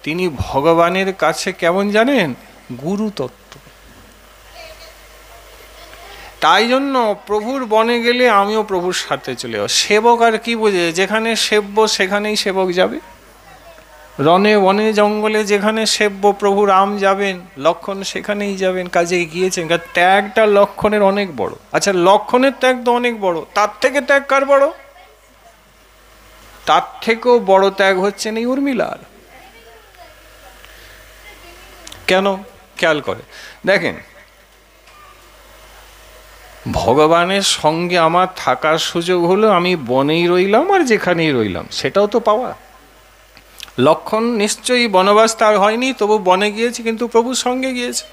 তিনি ভগবানের কাছে কেমন জানেন? গুরুতত্ত্ব। তাই জন্য প্রভুর বনে গেলে আমিও প্রভুর সাথে চলে যাব। সেবক আর কি বোঝে? যেখানে সেব্য সেখানেই সেবক যাবে। রণে বনে জঙ্গলে যেখানে সেব্য প্রভু রাম যাবেন, লক্ষণ সেখানেই যাবেন। কাজে গিয়েছেন। ত্যাগটা লক্ষণের অনেক বড়। আচ্ছা লক্ষণের ত্যাগ তো অনেক বড়, তার থেকে ত্যাগ কার বড়? তার থেকেও বড় ত্যাগ হচ্ছে এই উর্মিলার। কেন? খেয়াল করে দেখেন, ভগবানের সঙ্গে আমার থাকার সুযোগ হলো, আমি বনেই রইলাম আর যেখানেই রইলাম, সেটাও তো পাওয়া। লক্ষণ নিশ্চয়ই বনবাস তার হয়নি, তবু বনে গিয়েছে, কিন্তু প্রভুর সঙ্গে গিয়েছে।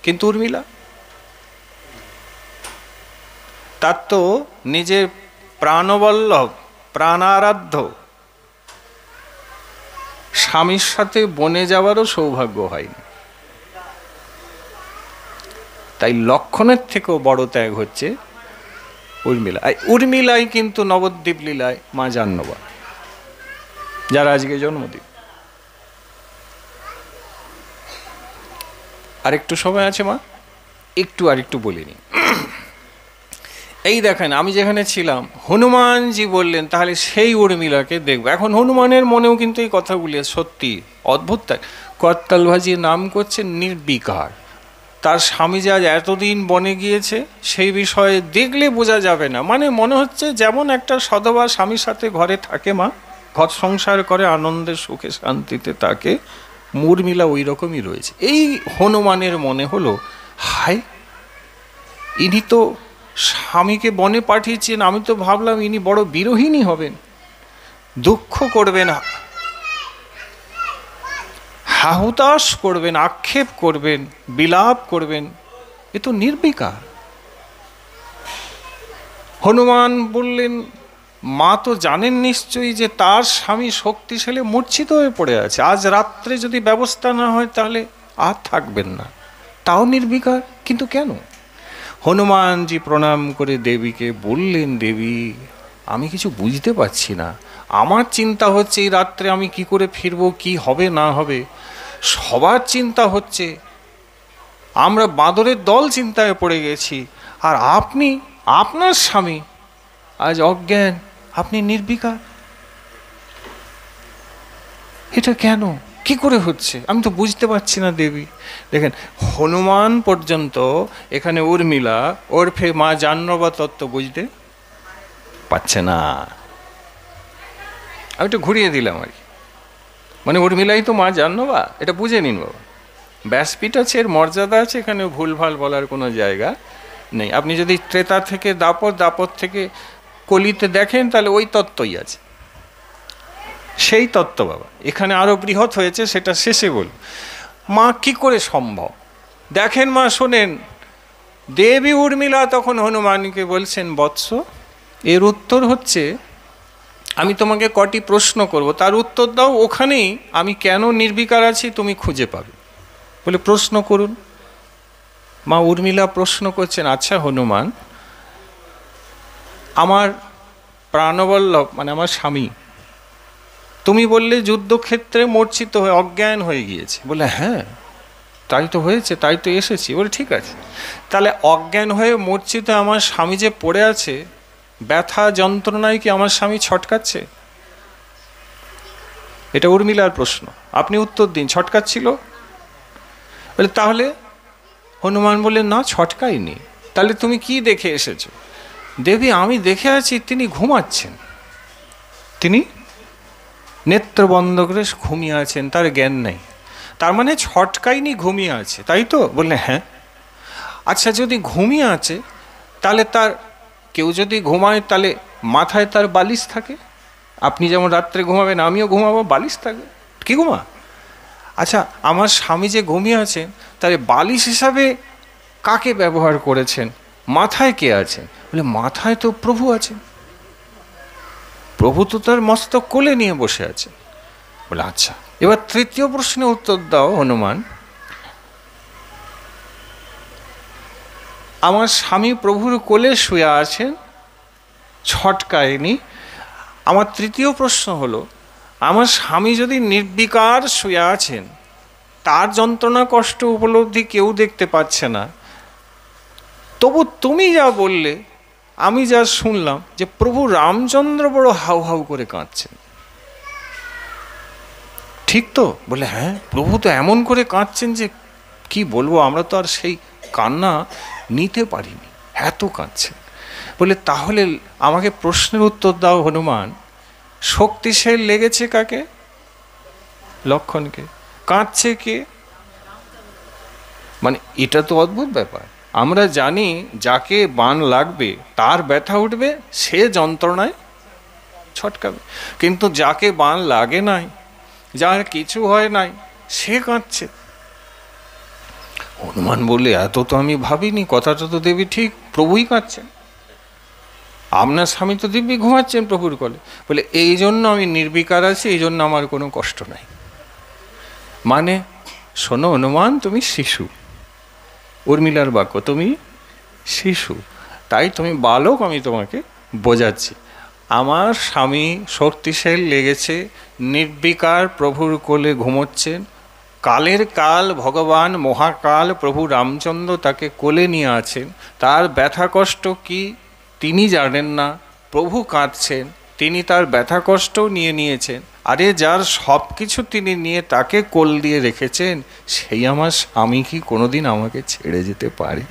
কিন্তু উর্মিলা, তার তো নিজের প্রাণবল্লভ প্রাণারাধ্য স্বামীর সাথে বনে যাওয়ারও সৌভাগ্য হয়নি। তাই লক্ষণের থেকেও বড় ত্যাগ হচ্ছে উর্মিলা। উর্মিলাই কিন্তু নবদ্বীপ লীলায় মা জাহ্নবা, যার আজকে জন্মদিন। আরেকটু সময় আছে মা, আর একটু বলিনি। এই দেখেন আমি যেখানে ছিলাম হনুমানজি বললেন তাহলে সেই উর্মিলাকে দেখবো। এখন হনুমানের মনেও কিন্তু এই কথাগুলি সত্যি অদ্ভুত। তাই করতালভাজি নাম করছে নির্বিকার। তার স্বামী যে আজ এতদিন বনে গিয়েছে সেই বিষয়ে দেখলে বোঝা যাবে না, মানে মনে হচ্ছে যেমন একটা সধবা স্বামীর সাথে ঘরে থাকে, মা ঘর সংসার করে আনন্দে সুখে শান্তিতে থাকে, উর্মিলা ওই রকমই রয়েছে। এই হনুমানের মনে হলো, হায় ইনি তো স্বামীকে বনে পাঠিয়েছেন, আমি তো ভাবলাম ইনি বড় বিরোহিনী হবেন, দুঃখ করবেন, হাহুতাশ করবেন, আক্ষেপ করবেন, বিলাপ করবেন, এ তো নির্বিকার। হনুমান বললেন, মা তো জানেন নিশ্চয়ই যে তার স্বামী শক্তিশালী মূর্ছিত হয়ে পড়ে আছে, আজ রাত্রে যদি ব্যবস্থা না হয় তাহলে আর থাকবেন না, তাও নির্বিকার, কিন্তু কেন? হনুমানজি প্রণাম করে দেবীকে বললেন, দেবী আমি কিছু বুঝতে পারছি না, আমার চিন্তা হচ্ছে এই রাত্রে আমি কি করে ফিরবো, কি হবে না হবে, সবার চিন্তা হচ্ছে, আমরা বাঁদরের দল চিন্তায় পড়ে গেছি, আর আপনি আপনার স্বামী আজ অজ্ঞান, আপনি নির্বিকার, এটা কেন, কি করে হচ্ছে আমি তো বুঝতে পারছি না দেবী। দেখেন হনুমান পর্যন্ত এখানে উর্মিলা ওরফে মা জাহ্নবা তত্ত্ব বুঝতে পারছে না। আমি একটু ঘুরিয়ে দিলাম আর কি, মানে উর্মিলাই তো মা জাহ্নবা, এটা বুঝে নিন বাবা। ব্যাসপীঠ আছে, এর মর্যাদা আছে, এখানে ভুলভাল বলার কোনো জায়গা নেই। আপনি যদি ত্রেতা থেকে দাপর, দাপর থেকে কলিতে দেখেন তাহলে ওই তত্ত্বই আছে, সেই তত্ত্ব বাবা। এখানে আরো বৃহৎ হয়েছে, সেটা শেষে বল। মা কি করে সম্ভব, দেখেন মা শোনেন, দেবী উর্মিলা তখন হনুমানকে বলছেন, বৎস এর উত্তর হচ্ছে, আমি তোমাকে কটি প্রশ্ন করব, তার উত্তর দাও, ওখানেই আমি কেন নির্বিকার আছি তুমি খুঁজে পাবে। বলে প্রশ্ন করুন। মা উর্মিলা প্রশ্ন করছেন, আচ্ছা হনুমান, আমার প্রাণবল্লভ মানে আমার স্বামী, তুমি বললে যুদ্ধক্ষেত্রে মূর্ছিত হয়ে অজ্ঞান হয়ে গিয়েছে। বলে হ্যাঁ তাই তো হয়েছে, তাই তো এসেছি। বলে ঠিক আছে, তাহলে অজ্ঞান হয়ে মূর্ছিত আমার স্বামী যে পড়ে আছে, ব্যথা যন্ত্রণায় কি আমার স্বামী ছটকাচ্ছে? এটা উর্মিলার প্রশ্ন, আপনি উত্তর দিন, ছটকাচ্ছিল? বলে তাহলে হনুমান বললেন, না ছটকাইনি। তাহলে তুমি কি দেখে এসেছো? দেবী আমি দেখে আছি তিনি ঘুমাচ্ছেন, তিনি নেত্র বন্ধ করে ঘুমিয়ে আছেন, তার জ্ঞান নেই। তার মানে ছটকাইনি, ঘুমিয়ে আছে, তাই তো? বললে হ্যাঁ। আচ্ছা যদি ঘুমিয়ে আছে তাহলে তার, কেউ যদি ঘুমায় তাহলে মাথায় তার বালিশ থাকে, আপনি যেমন রাত্রে ঘুমাবেন আমিও ঘুমাবো, বালিশ থাকবে, কি ঘুমা? আচ্ছা আমার স্বামী যে ঘুমিয়ে আছেন, তাহলে বালিশ হিসাবে কাকে ব্যবহার করেছেন, মাথায় কে আছেন? বলে মাথায় তো প্রভু আছেন, প্রভু তো তার মস্তক কোলে নিয়ে বসে আছে। বলে আচ্ছা, এবার তৃতীয় প্রশ্নের উত্তর দাও হনুমান, আমার স্বামী প্রভুর কোলে শুয়ে আছেন, ছটকায়নি। আমার তৃতীয় প্রশ্ন হলো, আমার স্বামী যদি নির্বিকার শুয়ে আছেন, তার যন্ত্রণা কষ্ট উপলব্ধি কেউ দেখতে পাচ্ছে না, তবু তুমি যা বললে, আমি যা শুনলাম যে প্রভু রামচন্দ্র বড় হাউ হাউ করে কাঁদছেন, ঠিক তো? বলে হ্যাঁ প্রভু তো এমন করে কাঁদছেন যে কি বলবো, আমরা তো আর সেই কান্না নিতে পারিনি, এত কাঁদছেন। বলে তাহলে আমাকে প্রশ্নের উত্তর দাও হনুমান, শক্তিশালী লেগেছে কাকে? লক্ষণকে। কাঁদছে কে? মানে এটা তো অদ্ভুত ব্যাপার, আমরা জানি যাকে বাণ লাগবে তার ব্যথা উঠবে, সে যন্ত্রণায় ছটকাবে, কিন্তু যাকে বাণ লাগে নাই, যার কিছু হয় নাই, সে কাঁদছে। হনুমান বললে এত তো আমি ভাবিনি, কথাটা তো দেবী ঠিক, প্রভুই কাঁদছেন, আপনার স্বামী তো দিব্যি ঘুমাচ্ছেন প্রভুর কোলে। বলে এই জন্য আমি নির্বিকার আছি, এই জন্য আমার কোনো কষ্ট নাই। মানে শোনো হনুমান, তুমি শিশু, উর্মিলার বাক্য, তুমি শিশু, তাই তুমি বালক, আমি তোমাকে বোঝাচ্ছি। আমার স্বামী শক্তিশালী লেগেছে, নির্বিকার প্রভুর কোলে ঘুমোচ্ছেন, কালের কাল ভগবান মহাকাল প্রভু রামচন্দ্র তাকে কোলে নিয়ে আছেন, তার ব্যথা কষ্ট কি তিনি জানেন না প্রভু কাঁদছেন, তিনি তার ব্যথা কষ্টও নিয়ে নিয়েছেন। আরে যার সব কিছু তিনি নিয়ে তাকে কোল দিয়ে রেখেছেন, সেই আমার স্বামী কি কোনোদিন আমাকে ছেড়ে যেতে পারে?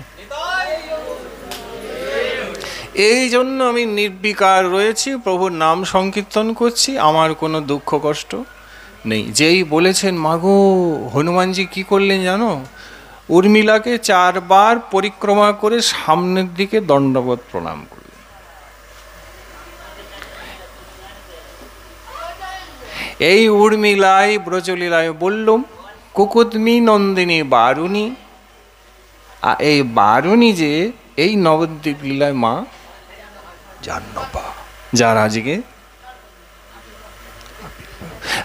এই জন্য আমি নির্বিকার রয়েছি, প্রভুর নাম সংকীর্তন করছি, আমার কোনো দুঃখ কষ্ট নেই। যেই বলেছেন মাগো, হনুমানজি কি করলেন জানো? উর্মিলাকে 4 বার পরিক্রমা করে সামনের দিকে দণ্ডবত প্রণাম করলেন। এই উর্মিলায় ব্রজলীলায় বললুম কুকুদমি নন্দিনী বারুণী, এই বারুণী যে এই নবদ্বীপ লীলায় মা জাহ্নবা, যার আজকে।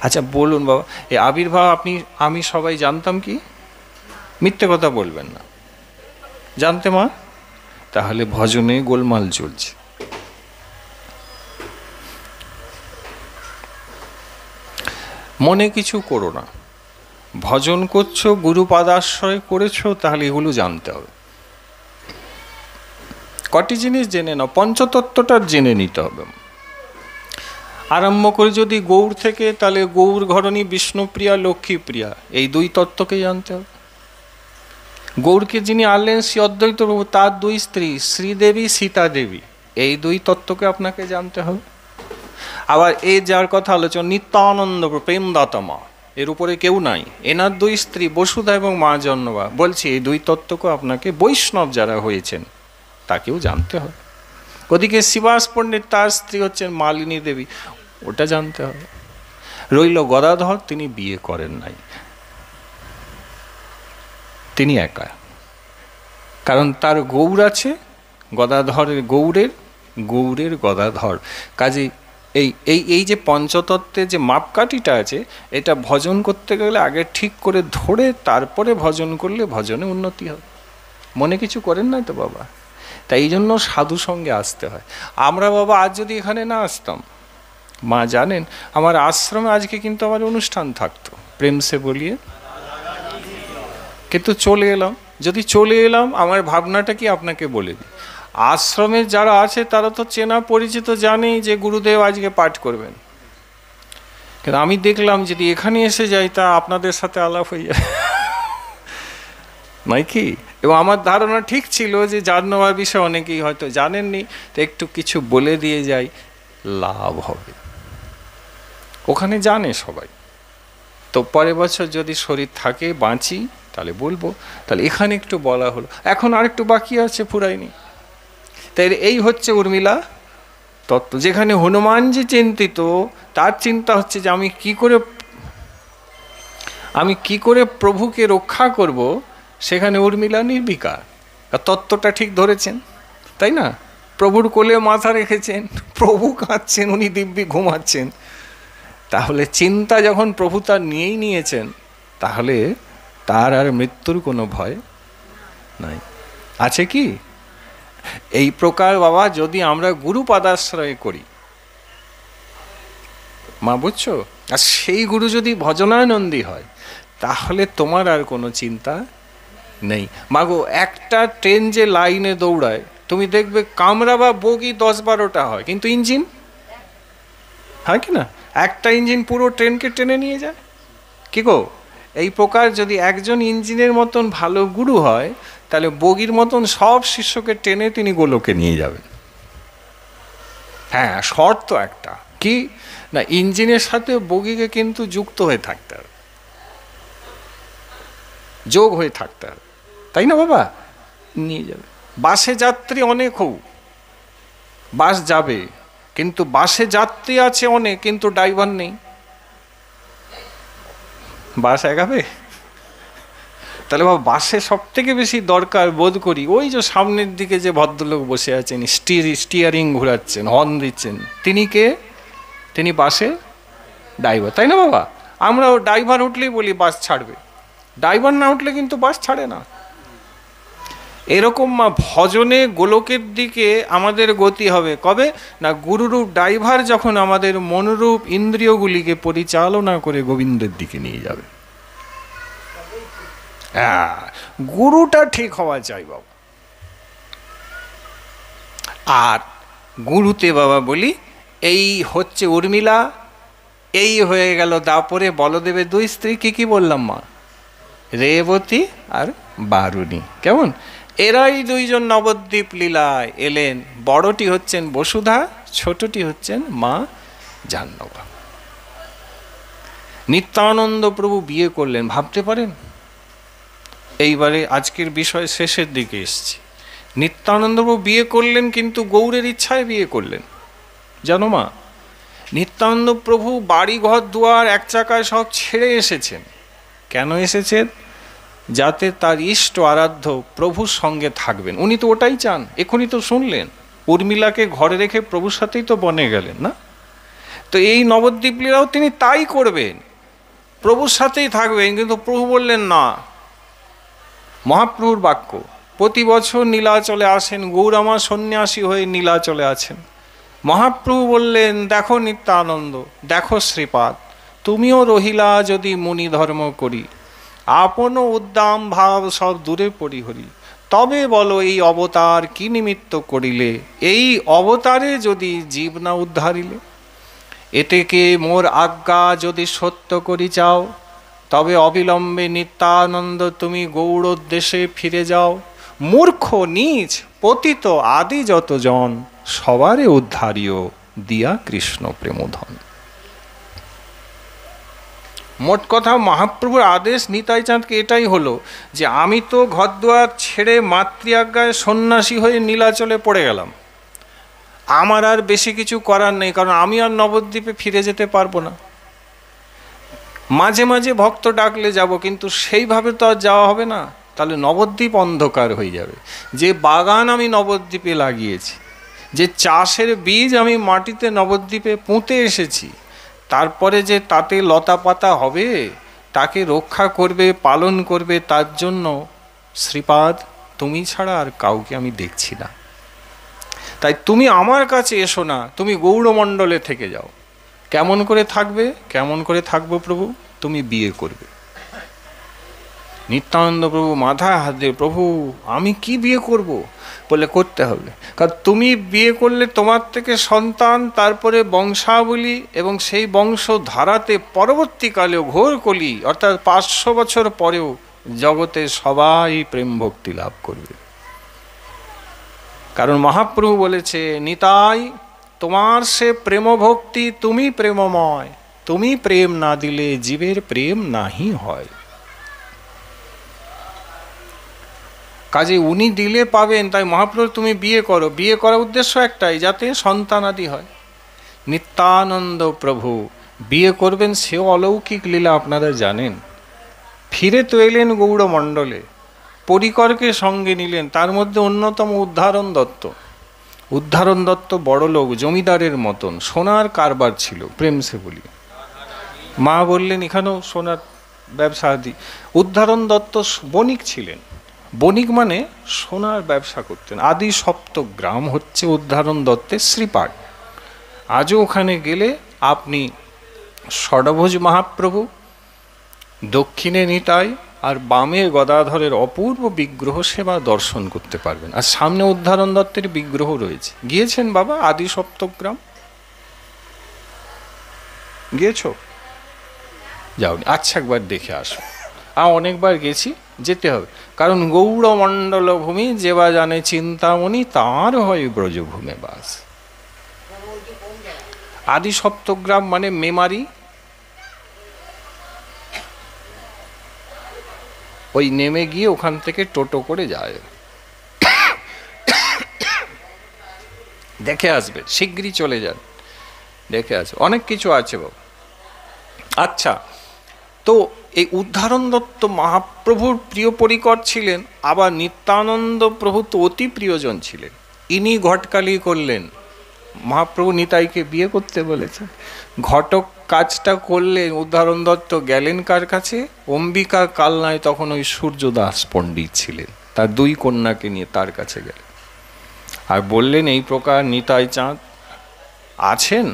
আচ্ছা বলুন বাবা, এই আবির্ভাব আমি সবাই জানতাম কি? মিথ্যে কথা বলবেন না, জানতে মা? তাহলে ভজনে গোলমাল চলছে। মনে কিছু করো না, ভজন করছো, গুরুপাদাশ্রয় করেছো, তাহলে এগুলো জানতে হবে। কটি জিনিস জেনে নাও, পঞ্চতত্ত্বটা জেনে নিতে হবে। আরম্ভ করে যদি গৌর থেকে, তাহলে গৌর ঘরণী, বিষ্ণুপ্রিয়া, লক্ষ্মীপ্রিয়া, এই 2 তত্ত্বকে জানতে হবে। গৌরকে যিনি আনলেন শ্রী অদ্বৈত প্রভু, তার 2 স্ত্রী শ্রীদেবী, সীতা দেবী, এই 2 তত্ত্বকে আপনাকে জানতে হবে। আবার এই যার কথা আলোচনা, নিত্যানন্দ প্রেমদাতা মা, এর উপরে কেউ নাই, এনার 2 স্ত্রী বসুধা এবং মা জন্মবা, বলছি এই 2 তত্ত্বকে আপনাকে বৈষ্ণব যারা হয়েছেন তাকেও জানতে হবে। ওদিকে শিবাস পণ্ডিত, তার স্ত্রী হচ্ছেন মালিনী দেবী, ওটা জানতে হবে। রইল গদাধর, তিনি বিয়ে করেন নাই, তিনি একা, কারণ তার গৌর আছে, গদাধরের গৌরের গদাধর। কাজে এই যে পঞ্চতত্ত্বের যে মাপকাঠিটা আছে, এটা ভজন করতে গেলে আগে ঠিক করে ধরে তারপরে ভজন করলে ভজনে উন্নতি হবে। মনে কিছু করেন না তো বাবা? তাই এই জন্য সাধু সঙ্গে আসতে হয়। আমরা বাবা আজ যদি এখানে না আসতাম, মা জানেন আমার আশ্রমে আজকে কিন্তু আমার অনুষ্ঠান থাকতো, প্রেম সে বলিয়ে, কিন্তু চলে এলাম। যদি চলে এলাম, আমার ভাবনাটা কি আপনাকে বলে দিই, আশ্রমের যারা আছে তারা তো চেনা পরিচিত, জানেই যে গুরুদেব আজকে পাঠ করবেন, কিন্তু আমি দেখলাম যদি এখানে এসে যাই তা আপনাদের সাথে আলাপ হয়ে যায়, নয় কি? এবং আমার ধারণা ঠিক ছিল যে জাহ্নবার বিষয়ে অনেকেই হয়তো জানেননি, তো একটু কিছু বলে দিয়ে যাই, লাভ হবে। ওখানে জানে সবাই, তো পরের বছর যদি শরীর থাকে, বাঁচি, তাহলে বলবো। তাহলে এখানে একটু বলা হলো, এখন আর একটু বাকি আছে, ফুরায়নি। তাই এই হচ্ছে উর্মিলা তত্ত্ব। যেখানে হনুমানজি চিন্তিত, তার চিন্তা হচ্ছে যে আমি কি করে প্রভুকে রক্ষা করব, সেখানে উর্মিলা নির্বিকার। তত্ত্বটা ঠিক ধরেছেন, তাই না? প্রভুর কোলে মাথা রেখেছেন, প্রভু কাঁদছেন, উনি দিব্যি ঘুমাচ্ছেন। তাহলে চিন্তা যখন প্রভু তার নিয়েই নিয়েছেন, তাহলে তার আর মৃত্যুর কোনো ভয় নাই, আছে কি? এই প্রকার বাবা যদি আমরা গুরুপাদাশ্রয় করি, মা বুঝছো, আর সেই গুরু যদি ভজনানন্দী হয়, তাহলে তোমার আর কোনো চিন্তা নেই। মাগো, একটা ট্রেন যে লাইনে দৌড়ায়, তুমি দেখবে কামরা বা বগি 10-12টা হয়, কিন্তু ইঞ্জিন হয় কি না? একটা ইঞ্জিন পুরো ট্রেনকে টেনে নিয়ে যায়, কি গো? এই প্রকার যদি একজন ইঞ্জিনের মতন ভালো গুরু হয়, তাহলে বগির মতন সব শিষ্যকে টেনে তিনি গোলকে নিয়ে যাবেন। হ্যাঁ, শর্ত একটা কি না, ইঞ্জিনের সাথে বগিকে কিন্তু যুক্ত হয়ে থাকতে হবে, যোগ হয়ে থাকতে হবে, তাই না বাবা? নিয়ে যাবে। বাসে যাত্রী অনেক হোক, বাস যাবে, কিন্তু বাসে যাত্রী আছে অনেক, কিন্তু ড্রাইভার নেই, বাস এগাবে? তাহলে বাবা বাসে সব থেকে বেশি দরকার বোধ করি ওই যে সামনের দিকে যে ভদ্রলোক বসে আছেন, স্টিয়ারিং ঘোরাচ্ছেন, হর্ন দিচ্ছেন, তিনি কে? তিনি বাসে ড্রাইভার, তাই না বাবা? আমরাও ড্রাইভার উঠলেই বলি বাস ছাড়বে, ড্রাইভার না উঠলে কিন্তু বাস ছাড়ে না। এরকম মা ভজনে গোলকের দিকে আমাদের গতি হবে কবে না, গুরুরূপ ড্রাইভার যখন আমাদের মনোরূপ ইন্দ্রিয়গুলিকে পরিচালনা করে গোবিন্দের দিকে নিয়ে যাবে। হ্যাঁ, গুরুটা ঠিক হওয়া চাই বাবা। আর গুরুতে বাবা বলি, এই হচ্ছে উর্মিলা, এই হয়ে গেল দাপরে বলদেবের দুই স্ত্রী। কি বললাম মা? রেবতী আর বারুণী। কেমন? এরাই দুইজন নবদ্বীপ লীলায় এলেন। বড়টি হচ্ছেন বসুধা, ছোটটি হচ্ছেন মা জাহ্নবী। নিত্যানন্দ প্রভু বিয়ে করলেন, ভাবতে পারেন? এইবারে আজকের বিষয় শেষের দিকে এসছি। নিত্যানন্দ প্রভু বিয়ে করলেন, কিন্তু গৌরের ইচ্ছায় বিয়ে করলেন। জানো মা, নিত্যানন্দ প্রভু বাড়ি ঘর দুয়ার এক চাকায় সব ছেড়ে এসেছেন। কেন এসেছেন? যাতে তার ইষ্ট আরাধ্য প্রভুর সঙ্গে থাকবেন। উনি তো ওটাই চান। এখনই তো শুনলেন, উর্মিলাকে ঘরে রেখে প্রভুর সাথেই তো বনে গেলেন না? তো এই নবদ্বীপ লীলাও তিনি তাই করবেন, প্রভুর সাথেই থাকবেন। কিন্তু প্রভু বললেন না। মহাপ্রভুর বাক্য, প্রতি বছর নীলাচলে আসেন, গৌরামা সন্ন্যাসী হয়ে নীলাচলে আছেন। মহাপ্রভু বললেন, দেখো নিত্যানন্দ, দেখো শ্রীপাদ, তুমিও রহিলা যদি মুনি ধর্ম করি, আপন উদ্দাম ভাব সব দূরে পরিহরি, তবে বলো এই অবতার কি নিমিত্ত করিলে, এই অবতারে যদি জীব না উদ্ধারিলে। এতেকে মোর আজ্ঞা যদি সত্য করি চাও, তবে অবিলম্বে নিত্যানন্দ তুমি গৌড়োদ্দেশে ফিরে যাও। মূর্খ নীচ পতিত আদি যত জন, সবারে উদ্ধারিও দিয়া কৃষ্ণ প্রেমধন। মোট কথা মহাপ্রভুর আদেশ নিতাই চাঁদকে এটাই হলো যে আমি তো ঘরদুয়ার ছেড়ে মাতৃ আজ্ঞায় সন্ন্যাসী হয়ে নীলাচলে পড়ে গেলাম, আমার আর বেশি কিছু করার নেই, কারণ আমি আর নবদ্বীপে ফিরে যেতে পারবো না। মাঝে মাঝে ভক্ত ডাকলে যাব, কিন্তু সেইভাবে তো আর যাওয়া হবে না, তাহলে নবদ্বীপ অন্ধকার হয়ে যাবে। যে বাগান আমি নবদ্বীপে লাগিয়েছি, যে চাষের বীজ আমি মাটিতে নবদ্বীপে পুঁতে এসেছি, তারপরে যে তাতে লতা পাতা হবে, তাকে রক্ষা করবে, পালন করবে, তার জন্য শ্রীপাদ তুমি ছাড়া আর কাউকে আমি দেখছি না। তাই তুমি আমার কাছে এসো না, তুমি গৌড়মণ্ডলে থেকে যাও। কেমন করে থাকবে? কেমন করে থাকবো প্রভু? তুমি বিয়ে করবে। নিত্যানন্দ প্রভু মাথায় হাত দিয়ে, প্রভু আমি কি বিয়ে করব? বলে করতে হবে, কারণ তুমি বিয়ে করলে তোমার থেকে সন্তান, তারপরে বংশাবলী, এবং সেই বংশ ধারাতে পরবর্তীকালেও ঘোর কলি অর্থাৎ 500 বছর পরেও জগতে সবাই প্রেম ভক্তি লাভ করবে। কারণ মহাপ্রভু বলেছে, নিতাই তোমার সে প্রেম ভক্তি, তুমি প্রেমময়, তুমি প্রেম না দিলে জীবের প্রেম নাহি হয়। কাজে উনি দিলে পাবেন। তাই মহাপ্রভু তুমি বিয়ে করো। বিয়ে করার উদ্দেশ্য একটাই, যাতে সন্তানাদি হয়। নিত্যানন্দ প্রভু বিয়ে করবেন, সেও অলৌকিক লীলা আপনারা জানেন। ফিরে তো এলেন গৌড়মণ্ডলে, পরিকরকে সঙ্গে নিলেন, তার মধ্যে অন্যতম উদ্ধারণ দত্ত। উদ্ধারণ দত্ত বড় লোক, জমিদারের মতন, সোনার কারবার ছিল, প্রেম সে বলি। মা বললেন এখানেও সোনার ব্যবসা আদি। উদ্ধারণ দত্ত বণিক ছিলেন। বণিক মানে সোনার ব্যবসা করতেন। আদি সপ্তগ্রাম হচ্ছে উদ্ধারণ দত্তের শ্রীপাঠ। আজও ওখানে গেলে আপনি ষড়ভুজ মহাপ্রভু, দক্ষিণে নিতাই আর বামে গদাধরের অপূর্ব বিগ্রহ সেবা দর্শন করতে পারবেন। আর সামনে উদ্ধারণ দত্তের বিগ্রহ রয়েছে। গিয়েছেন বাবা আদি সপ্তগ্রাম? গিয়েছ? যাওনি? আচ্ছা, একবার দেখে আসো। অনেকবার গেছি, যেতে হবে। কারণ গৌড়মণ্ডল ভূমি যেবা জানে চিন্তামণি, তাঁর হয় ব্রজভূমে বাস। আদি সপ্তগ্রাম মানে মেমারি, ওই নেমে গিয়ে ওখান থেকে টোটো করে যায়, দেখে আসবে, শিগগিরই চলে যান, দেখে আসবে। অনেক কিছু আছে বাবু। আচ্ছা, তো এই উদ্ধারণ দত্ত মহাপ্রভুর প্রিয় পরিকর ছিলেন, আবার নিত্যানন্দ প্রভু তো অতি প্রিয়জন ছিলেন। ইনি ঘটকালি করলেন। মহাপ্রভু নিতাইকে বিয়ে করতে বলেছেন, ঘটক কাজটা করলেন। উদ্ধারণ দত্ত গেলেন কার কাছে? অম্বিকা কালনায় তখন ওই সূর্যদাস পণ্ডিত ছিলেন, তার 2 কন্যাকে নিয়ে তার কাছে গেলেন আর বললেন, এই প্রকার নিতাই চাঁদ আছেন,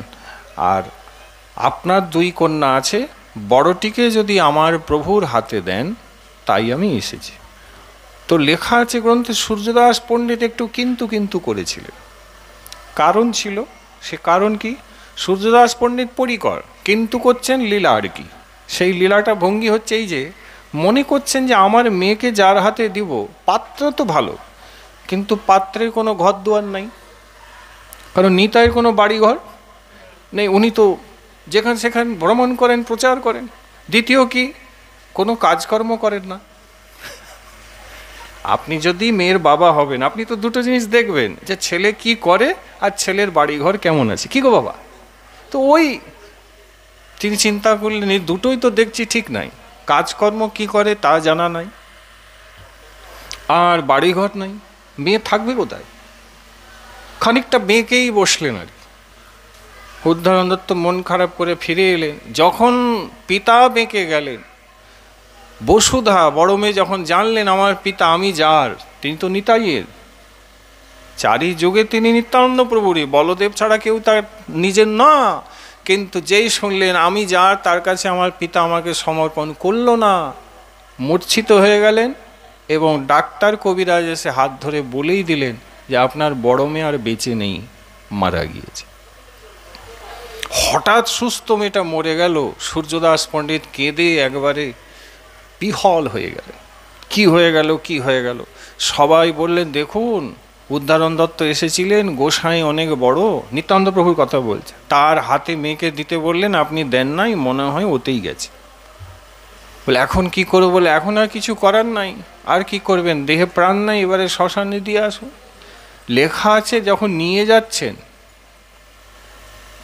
আর আপনার 2 কন্যা আছে, বড়টিকে যদি আমার প্রভুর হাতে দেন, তাই আমি এসেছি। তো লেখা আছে গ্রন্থে, সূর্যদাস পণ্ডিত একটু কিন্তু করেছিলেন। কারণ ছিল। সে কারণ কি? সূর্যদাস পণ্ডিত পরিকর, কিন্তু করছেন লীলা আর কি। সেই লীলাটা ভঙ্গি হচ্ছে এই যে, মনে করছেন যে আমার মেয়েকে যার হাতে দিব, পাত্র তো ভালো, কিন্তু পাত্রের কোনো ঘর দুয়ার নাই, কারণ নিতাইয়ের কোনো বাড়ি ঘর নেই, উনি তো যেখানে সেখানে ভ্রমণ করেন, প্রচার করেন। দ্বিতীয় কি, কোনো কাজকর্ম করেন না। আপনি যদি মেয়ের বাবা হবেন, আপনি তো দুটো জিনিস দেখবেন, যে ছেলে কি করে আর ছেলের বাড়িঘর কেমন আছে। কি গো বাবা? তো ওই তিনি চিন্তা করলেন এই দুটোই তো দেখছি ঠিক নাই, কাজকর্ম কি করে তা জানা নাই, আর বাড়িঘর নাই, মেয়ে থাকবে কোথায়? খানিকটা মেয়েকেই বসলেন আর কি। উদ্ধারণ দত্ত মন খারাপ করে ফিরে এলেন। যখন পিতা বেঁকে গেলেন, বসুধা বড় মেয়ে যখন জানলেন আমার পিতা, আমি যার, তিনি তো নিতাইয়ের, চারি যুগে তিনি নিত্যানন্দ প্রভুরই, বলদেব ছাড়া কেউ তার নিজের না, কিন্তু যেই শুনলেন আমি যার, তার কাছে আমার পিতা আমাকে সমর্পণ করল না, মূর্ছিত হয়ে গেলেন। এবং ডাক্তার কবিরাজ এসে হাত ধরে বলেই দিলেন যে আপনার বড় মেয়ে আর বেঁচে নেই, মারা গিয়েছে। হঠাৎ সুস্থ মেয়েটা মরে গেল, সূর্যদাস পণ্ডিত কেঁদে একবারে বিহল হয়ে গেলেন। কি হয়ে গেল, কি হয়ে গেল? সবাই বললেন দেখুন, উদ্ধারণ দত্ত এসেছিলেন, গোসাই অনেক বড়, নিত্যানন্দ প্রভুর কথা বলছে, তার হাতে মেয়েকে দিতে বললেন, আপনি দেন নাই, মনে হয় ওতেই গেছে। বলে এখন কি করবো? বলে এখন আর কিছু করার নাই। আর কি করবেন, দেহে প্রাণ নাই, এবারে শ্মশানে দিয়ে আসুন। লেখা আছে যখন নিয়ে যাচ্ছেন,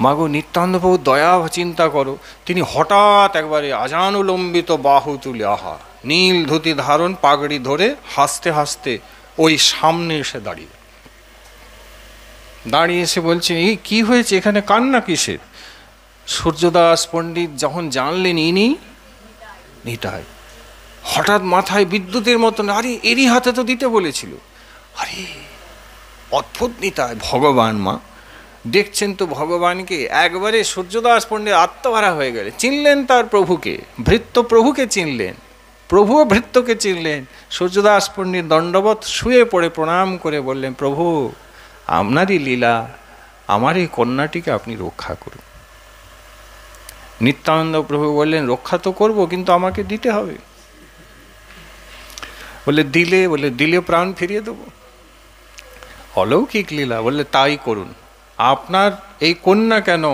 মাগো নিত্যানন্দ প্রভু দয়া চিন্তা করো, তিনি হঠাৎ একবারে আজানুলম্বিত বাহু তুলে, আহা, নীল ধুতি ধারণ, পাগড়ি ধরে হাসতে হাসতে ওই সামনে এসে দাঁড়িয়ে এসে বলছে, এই কি হয়েছে, এখানে কান্না কিসের? সূর্যদাস পণ্ডিত যখন জানলেন ইনি নিতাই, হঠাৎ মাথায় বিদ্যুতের মতন, আরে এরই হাতে তো দিতে বলেছিল। আরে অদ্ভুত নিতাই, ভগবান মা দেখছেন তো ভগবানকে। একবারে সূর্যদাস পণ্ডিত আত্মহারা হয়ে গেলে, চিনলেন তার প্রভুকে, ভৃত্য প্রভুকে চিনলেন, প্রভুও ভৃত্যকে চিনলেন। সূর্যদাস পণ্ডিত দণ্ডবৎ শুয়ে পড়ে প্রণাম করে বললেন, প্রভু আপনারই লীলা, আমার এই কন্যাটিকে আপনি রক্ষা করুন। নিত্যানন্দ প্রভু বললেন, রক্ষা তো করব, কিন্তু আমাকে দিতে হবে। বলে দিলে প্রাণ ফিরিয়ে দেবো। অলৌকিক লীলা। বললে তাই করুন, আপনার এই কন্যা কেন,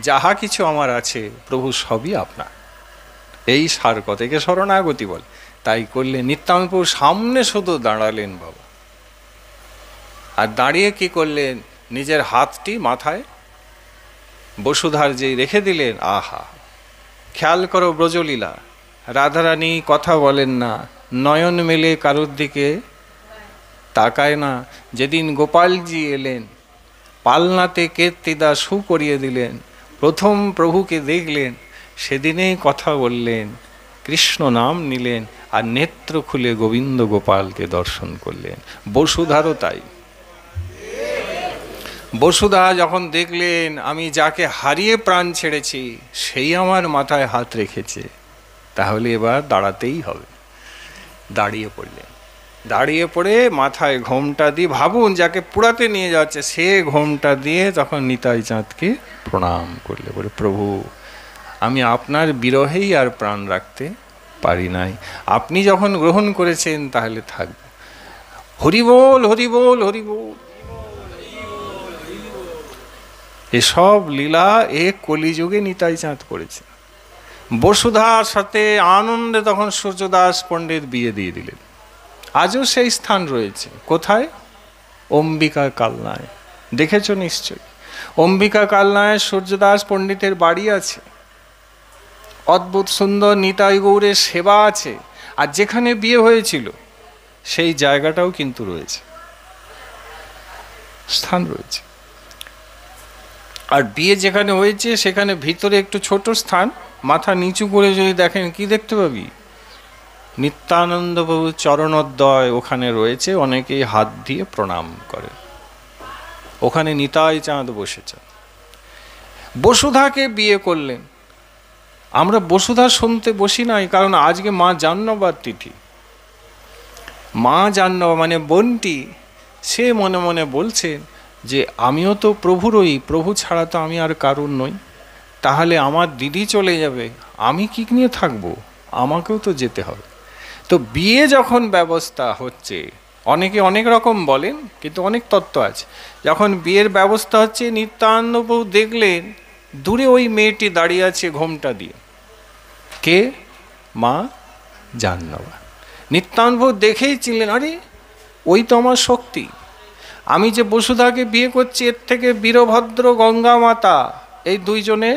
যাহা কিছু আমার আছে প্রভু সবই আপনার, এই সার কথাকে শরণাগতি বলে। তাই করলে নিত্যানন্দ প্রভু সামনে শুধু দাঁড়ালেন বাবা, আর দাঁড়িয়ে কি করলেন, নিজের হাতটি মাথায় বসুধার যেই রেখে দিলেন, আহা, খেয়াল করো ব্রজলীলা, রাধারানী কথা বলেন না, নয়ন মেলে কারোর দিকে তাকায় না। যেদিন গোপালজি এলেন, পালনাতে কীর্তিদা শু করিয়ে দিলেন, প্রথম প্রভুকে দেখলেন, সেদিনেই কথা বললেন, কৃষ্ণ নাম নিলেন, আর নেত্র খুলে গোবিন্দ গোপালকে দর্শন করলেন। বসুধারও তাই। বসুধা যখন দেখলেন আমি যাকে হারিয়ে প্রাণ ছেড়েছি সেই আমার মাথায় হাত রেখেছে, তাহলে এবার দাঁড়াতেই হবে। দাঁড়িয়ে পড়লেন। দাঁড়িয়ে পড়ে মাথায় ঘোমটা দিয়ে, ভাবুন যাকে পুরাতে নিয়ে যাচ্ছে সে ঘোমটা দিয়ে তখন নিতাই চাঁদকে প্রণাম করলে, বলে প্রভু আমি আপনার বিরহেই আর প্রাণ রাখতে পারি নাই, আপনি যখন গ্রহণ করেছেন তাহলে থাকব। হরিবোল হরিবোল হরিবোল। এসব লীলা এ কলিযুগে নিতাই চাঁদ করেছে। বসুধার সাথে আনন্দে তখন সূর্যদাস পণ্ডিত বিয়ে দিয়ে দিলেন। আজও সেই স্থান রয়েছে। কোথায়? অম্বিকা কালনায়। দেখেছ নিশ্চয়, অম্বিকা কালনায় সূর্যদাস পণ্ডিতের বাড়ি আছে, অদ্ভুত সুন্দর নিতাই গৌরের সেবা আছে, আর যেখানে বিয়ে হয়েছিল সেই জায়গাটাও কিন্তু রয়েছে, স্থান রয়েছে। আর বিয়ে যেখানে হয়েছে সেখানে ভিতরে একটু ছোট স্থান, মাথা নিচু করে যদি দেখেন কি দেখতে পাবি, নিত্যানন্দ প্রভু চরণোদ্বয় ওখানে রয়েছে, অনেকেই হাত দিয়ে প্রণাম করে। ওখানে নিতাই চাঁদ বসেছেন। বসুধাকে বিয়ে করলেন। আমরা বসুধা শুনতে বসি নাই, কারণ আজকে মা জাহ্নবার তিথি। মা জাহ্নব মানে বোনটি, সে মনে মনে বলছেন যে আমিও তো প্রভুরই, প্রভু ছাড়া তো আমি আর কারুর নই, তাহলে আমার দিদি চলে যাবে, আমি কি নিয়ে থাকবো, আমাকেও তো যেতে হবে। তো বিয়ে যখন ব্যবস্থা হচ্ছে, অনেকে অনেক রকম বলেন, কিন্তু অনেক তত্ত্ব আছে। যখন বিয়ের ব্যবস্থা হচ্ছে, নিত্যানন্দ প্রভু দেখলেন দূরে ওই মেয়েটি দাঁড়িয়ে আছে ঘোমটা দিয়ে। কে? মা জাহ্নবী। নিত্যানন্দ প্রভু দেখেই চিনলেন, আরে ওই তো আমার শক্তি, আমি যে বসুধাকে বিয়ে করছি, এর থেকে বীরভদ্র গঙ্গা মাতা, এই দুইজনে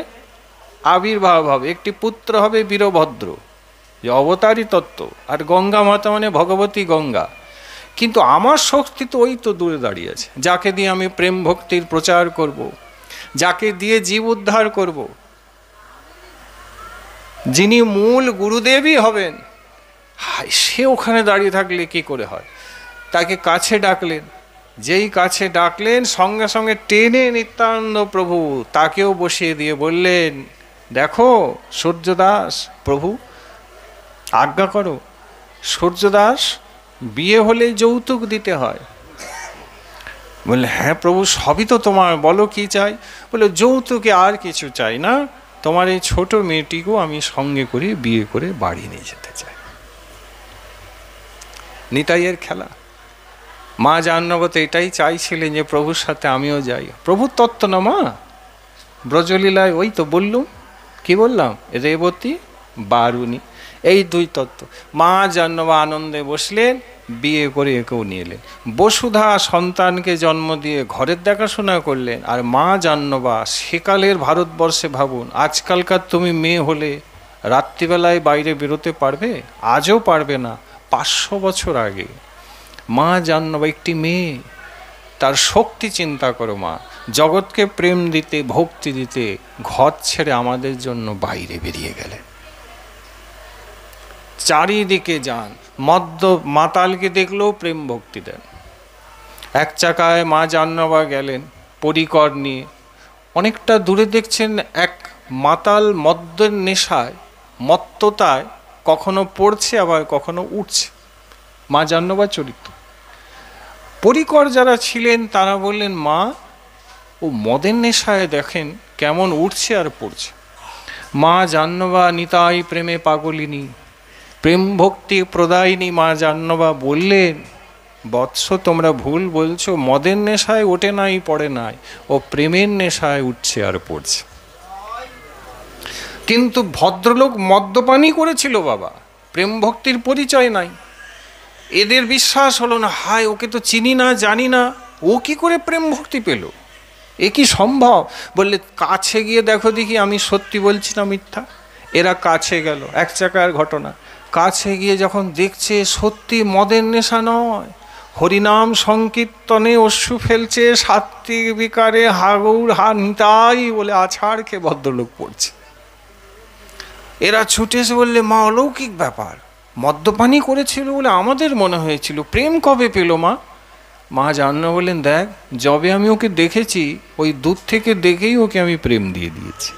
আবির্ভাব হবে, একটি পুত্র হবে বীরভদ্র, যে অবতারী তত্ত্ব, আর গঙ্গা মাতা মানে ভগবতী গঙ্গা। কিন্তু আমার শক্তি তো ওই তো দূরে দাঁড়িয়ে আছে, যাকে দিয়ে আমি প্রেম ভক্তির প্রচার করব, যাকে দিয়ে জীব উদ্ধার করব, যিনি মূল গুরুদেবই হবেন, সে ওখানে দাঁড়িয়ে থাকলে কি করে হয়? তাকে কাছে ডাকলেন, যেই কাছে ডাকলেন সঙ্গে সঙ্গে টেনে নিত্যানন্দ প্রভু তাকেও বসিয়ে দিয়ে বললেন, দেখো সূর্যদাস, প্রভু আজ্ঞা করো, সূর্যদাস বিয়ে হলে যৌতুক দিতে হয়। বললে, হ্যাঁ প্রভু সবই তো তোমার, বলো কি চাই? বলে, যৌতুকে আর কিছু চাই না, তোমার এই ছোট মেয়েটিকেও আমি সঙ্গে করে বিয়ে করে বাড়ি নিয়ে যেতে চাই। নিতাইয়ের খেলা। মা জাহ্নবী তো এটাই চাইছিলেন যে প্রভুর সাথে আমিও যাই। প্রভুর তত্ত্ব না মা, ব্রজলীলায় ওই তো বললুম, কি বললাম, রেবতী বারুণী, এই দুই তত্ত্ব। মা জাহ্নবী আনন্দে বসলেন, বিয়ে করে একেও নিয়ে এলেন। বসুধা সন্তানকে জন্ম দিয়ে ঘরের দেখাশোনা করলেন, আর মা জাহ্নবী সেকালের ভারতবর্ষে ভাবুন, আজকালকার তুমি মেয়ে হলে রাত্রিবেলায় বাইরে বেরোতে পারবে? আজও পারবে না। 500 বছর আগে মা জাহ্নবী একটি মেয়ে, তার শক্তি চিন্তা করো। মা জগৎকে প্রেম দিতে, ভক্তি দিতে ঘর ছেড়ে আমাদের জন্য বাইরে বেরিয়ে গেলেন। চারিদিকে যান, মদ্য মাতালকে দেখলেও প্রেম ভক্তি দেন। এক চাকায় মা জাহ্নবী গেলেন পরিকর নিয়ে, অনেকটা দূরে দেখছেন এক মাতাল মদ্যের নেশায়, মত্ততায় কখনো পড়ছে আবার কখনো উঠছে, মা জাহ্নবীর চরিত্র। পরিকর যারা ছিলেন তারা বললেন, মা ও মদের নেশায় দেখেন কেমন উঠছে আর পড়ছে। মা জাহ্নবী নিতাই প্রেমে পাগলিনী, প্রেম ভক্তি প্রদায়িনী মা জাহ্নবী বললেন, বৎস তোমরা ভুল বলছো, মদের নেশায় ওঠে নাই পড়ে নাই, ও প্রেমের নেশায় উঠছে আর পড়ছে। কিন্তু ভদ্রলোক মদ্যপানই করেছিল বাবা, প্রেম ভক্তির পরিচয় নাই। এদের বিশ্বাস হলো না, হায় ওকে তো চিনি না জানি না, ও কি করে প্রেম ভক্তি পেল, এ কি সম্ভব? বললে, কাছে গিয়ে দেখো দেখি আমি সত্যি বলছি না মিথ্যা। এরা কাছে গেল, এক চাকার ঘটনা। কাছে গিয়ে যখন দেখছে সত্যি মদের নেশা নয়, হরিনাম সংকীর্তনে অশ্রু ফেলছে, সাত্বিক বিকারে হাগৌর হা নিতাই বলে আছাড় খেয়ে ভদ্রলোক পড়ছে। এরা ছুটে এসে বললে, মা অলৌকিক ব্যাপার, মদ্যপানি করেছিল বলে আমাদের মনে হয়েছিল, প্রেম কবে পেল মা? মা জাহ্নবী বললেন, দেখ যবে আমি ওকে দেখেছি ওই দূর থেকে দেখেই ওকে আমি প্রেম দিয়ে দিয়েছি।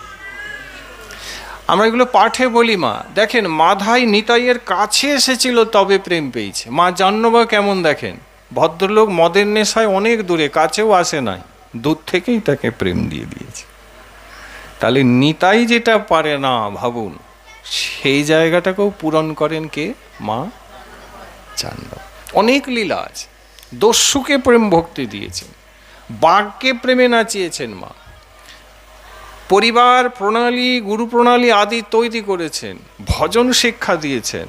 আমরা এগুলো পাঠে বলি, মা দেখেন মাধাই নিতাইয়ের কাছে এসেছিল তবে প্রেম পেয়েছে। মা জাহ্নবী কেমন দেখেন, ভদ্রলোক মদের নেশায় অনেক দূরে, কাছেও আসে নাই, দূর থেকেই তাকে প্রেম দিয়ে দিয়েছে। তাহলে নিতাই যেটা পারে না ভাবুন, সেই জায়গাটাকেও পূরণ করেন কে? মা জাহ্নবী। অনেক লীলা আছে। দস্যুকে প্রেম ভক্তি দিয়েছেন, বাঘকে প্রেমে নাচিয়েছেন মা, পরিবার প্রণালী গুরু প্রণালী আদি তৈরি করেছেন, ভজন শিক্ষা দিয়েছেন।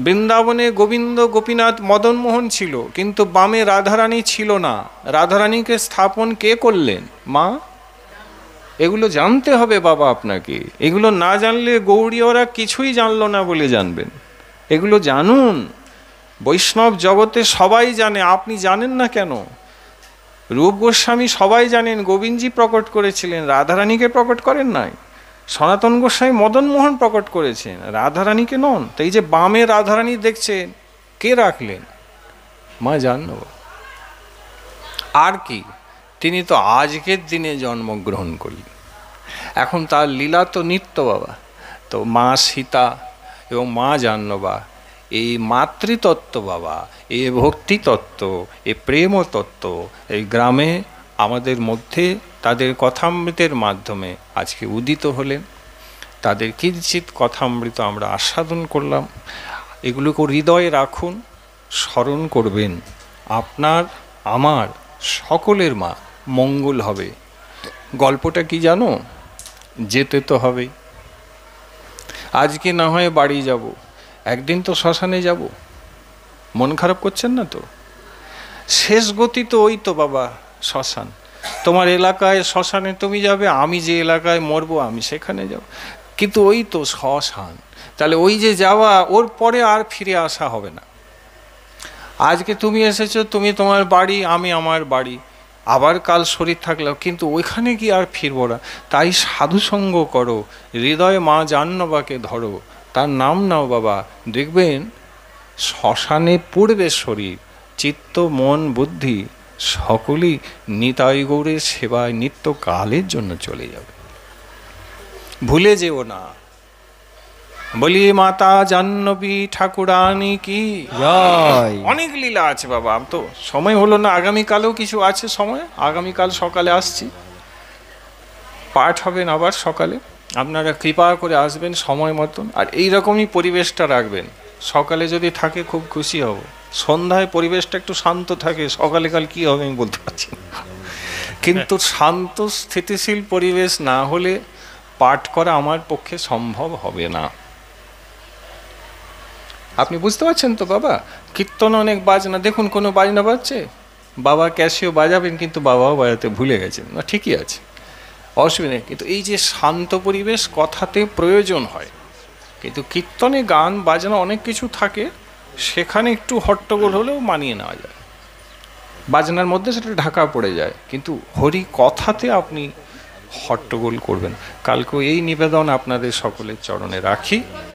বৃন্দাবনে গোবিন্দ গোপীনাথ মদনমোহন ছিল, কিন্তু বামে রাধারানী ছিল না, রাধারানীকে স্থাপন কে করলেন? মা। এগুলো জানতে হবে বাবা আপনাকে, এগুলো না জানলে গৌড়ীয়রা কিছুই জানলো না বলে জানবেন। এগুলো জানুন, বৈষ্ণব জগতে সবাই জানে, আপনি জানেন না কেন? রূপ গোস্বামী সবাই জানেন গোবিন্দজি প্রকট করেছিলেন, রাধারানীকে প্রকট করেন নাই। সনাতন গোস্বামী মদনমোহন প্রকট করেছেন, রাধারানীকে নন। তো এই যে বামে রাধারানী দেখছেন, কে রাখলেন? মা জাহ্নবী। আর কি, তিনি তো আজকের দিনে জন্মগ্রহণ করলেন। এখন তার লীলা তো নিত্য বাবা। তো মা সীতা এবং মা জাহ্নবী, এই মাতৃতত্ত্ব বাবা, এই ভক্তি তত্ত্ব, এই প্রেম তত্ত্ব এই গ্রামে আমাদের মধ্যে তাদের কথামৃতের মাধ্যমে আজকে উদিত হলেন। তাদের কিঞ্চিৎ কথামৃত আমরা আস্বাদন করলাম। এগুলোকে হৃদয়ে রাখুন, স্মরণ করবেন। আপনার, আমার, সকলের মা মঙ্গল হবে। গল্পটা কি জানো? যেতে তো হবেই। আজকে না হয় বাড়ি যাব, একদিন তো শ্মশানে যাব। মন খারাপ করছেন না তো? শেষ গতি তো ওই তো বাবা, শ্মশান। তোমার এলাকায় শ্মশানে তুমি যাবে, আমি যে এলাকায় মরবো আমি সেখানে যাব, কিন্তু ওই তো শ্মশান। তাহলে ওই যে যাওয়া, ওর পরে আর ফিরে আসা হবে না। আজকে তুমি এসেছো, তুমি তোমার বাড়ি, আমি আমার বাড়ি, আবার কাল শরীর থাকলেও কিন্তু ওইখানে কি আর ফিরবো না। তাই সাধুসঙ্গ করো, হৃদয়ে মা জাহ্নবাকে ধরো, তার নাম নাও বাবা। দেখবেন শ্মশানে পূর্বে শরীর, চিত্ত, মন, বুদ্ধি সকলেই নিতাই গৌরের সেবায় নিত্যকালের জন্য চলে যাবে। ভুলে যেও না। বলি মাতা জাহ্নবী ঠাকুরানী কি জয়। অনেক লীলা আছে বাবা, তো সময় হলো না। আগামীকালেও কিছু আছে সময়, আগামীকাল সকালে আসছি, পাঠ হবেন আবার সকালে। আপনারা কৃপা করে আসবেন সময় মতন, আর এইরকমই পরিবেশটা রাখবেন। সকালে যদি থাকে খুব খুশি হব, সন্ধ্যায় পরিবেশটা একটু শান্ত থাকে। সকালে কাল কী হবে আমি বলতে পারছি না, কিন্তু শান্ত স্থিতিশীল পরিবেশ না হলে পাঠ করা আমার পক্ষে সম্ভব হবে না। আপনি বুঝতে পারছেন তো বাবা? কীর্তন অনেক বাজনা, দেখুন কোনো বাজনা বাজছে, বাবা ক্যাসিও বাজাবেন কিন্তু বাবাও বাজাতে ভুলে গেছেন না, ঠিকই আছে, অসুবিধা নেই। কিন্তু এই যে শান্ত পরিবেশ কথাতে প্রয়োজন হয়, কিন্তু কীর্তনে গান বাজনা অনেক কিছু থাকে, সেখানে একটু হট্টগোল হলেও মানিয়ে নেওয়া যায়, বাজনার মধ্যে সেটা ঢাকা পড়ে যায়। কিন্তু হরি কথাতে আপনি হট্টগোল করবেন। কালকে এই নিবেদন আপনাদের সকলের চরণে রাখি।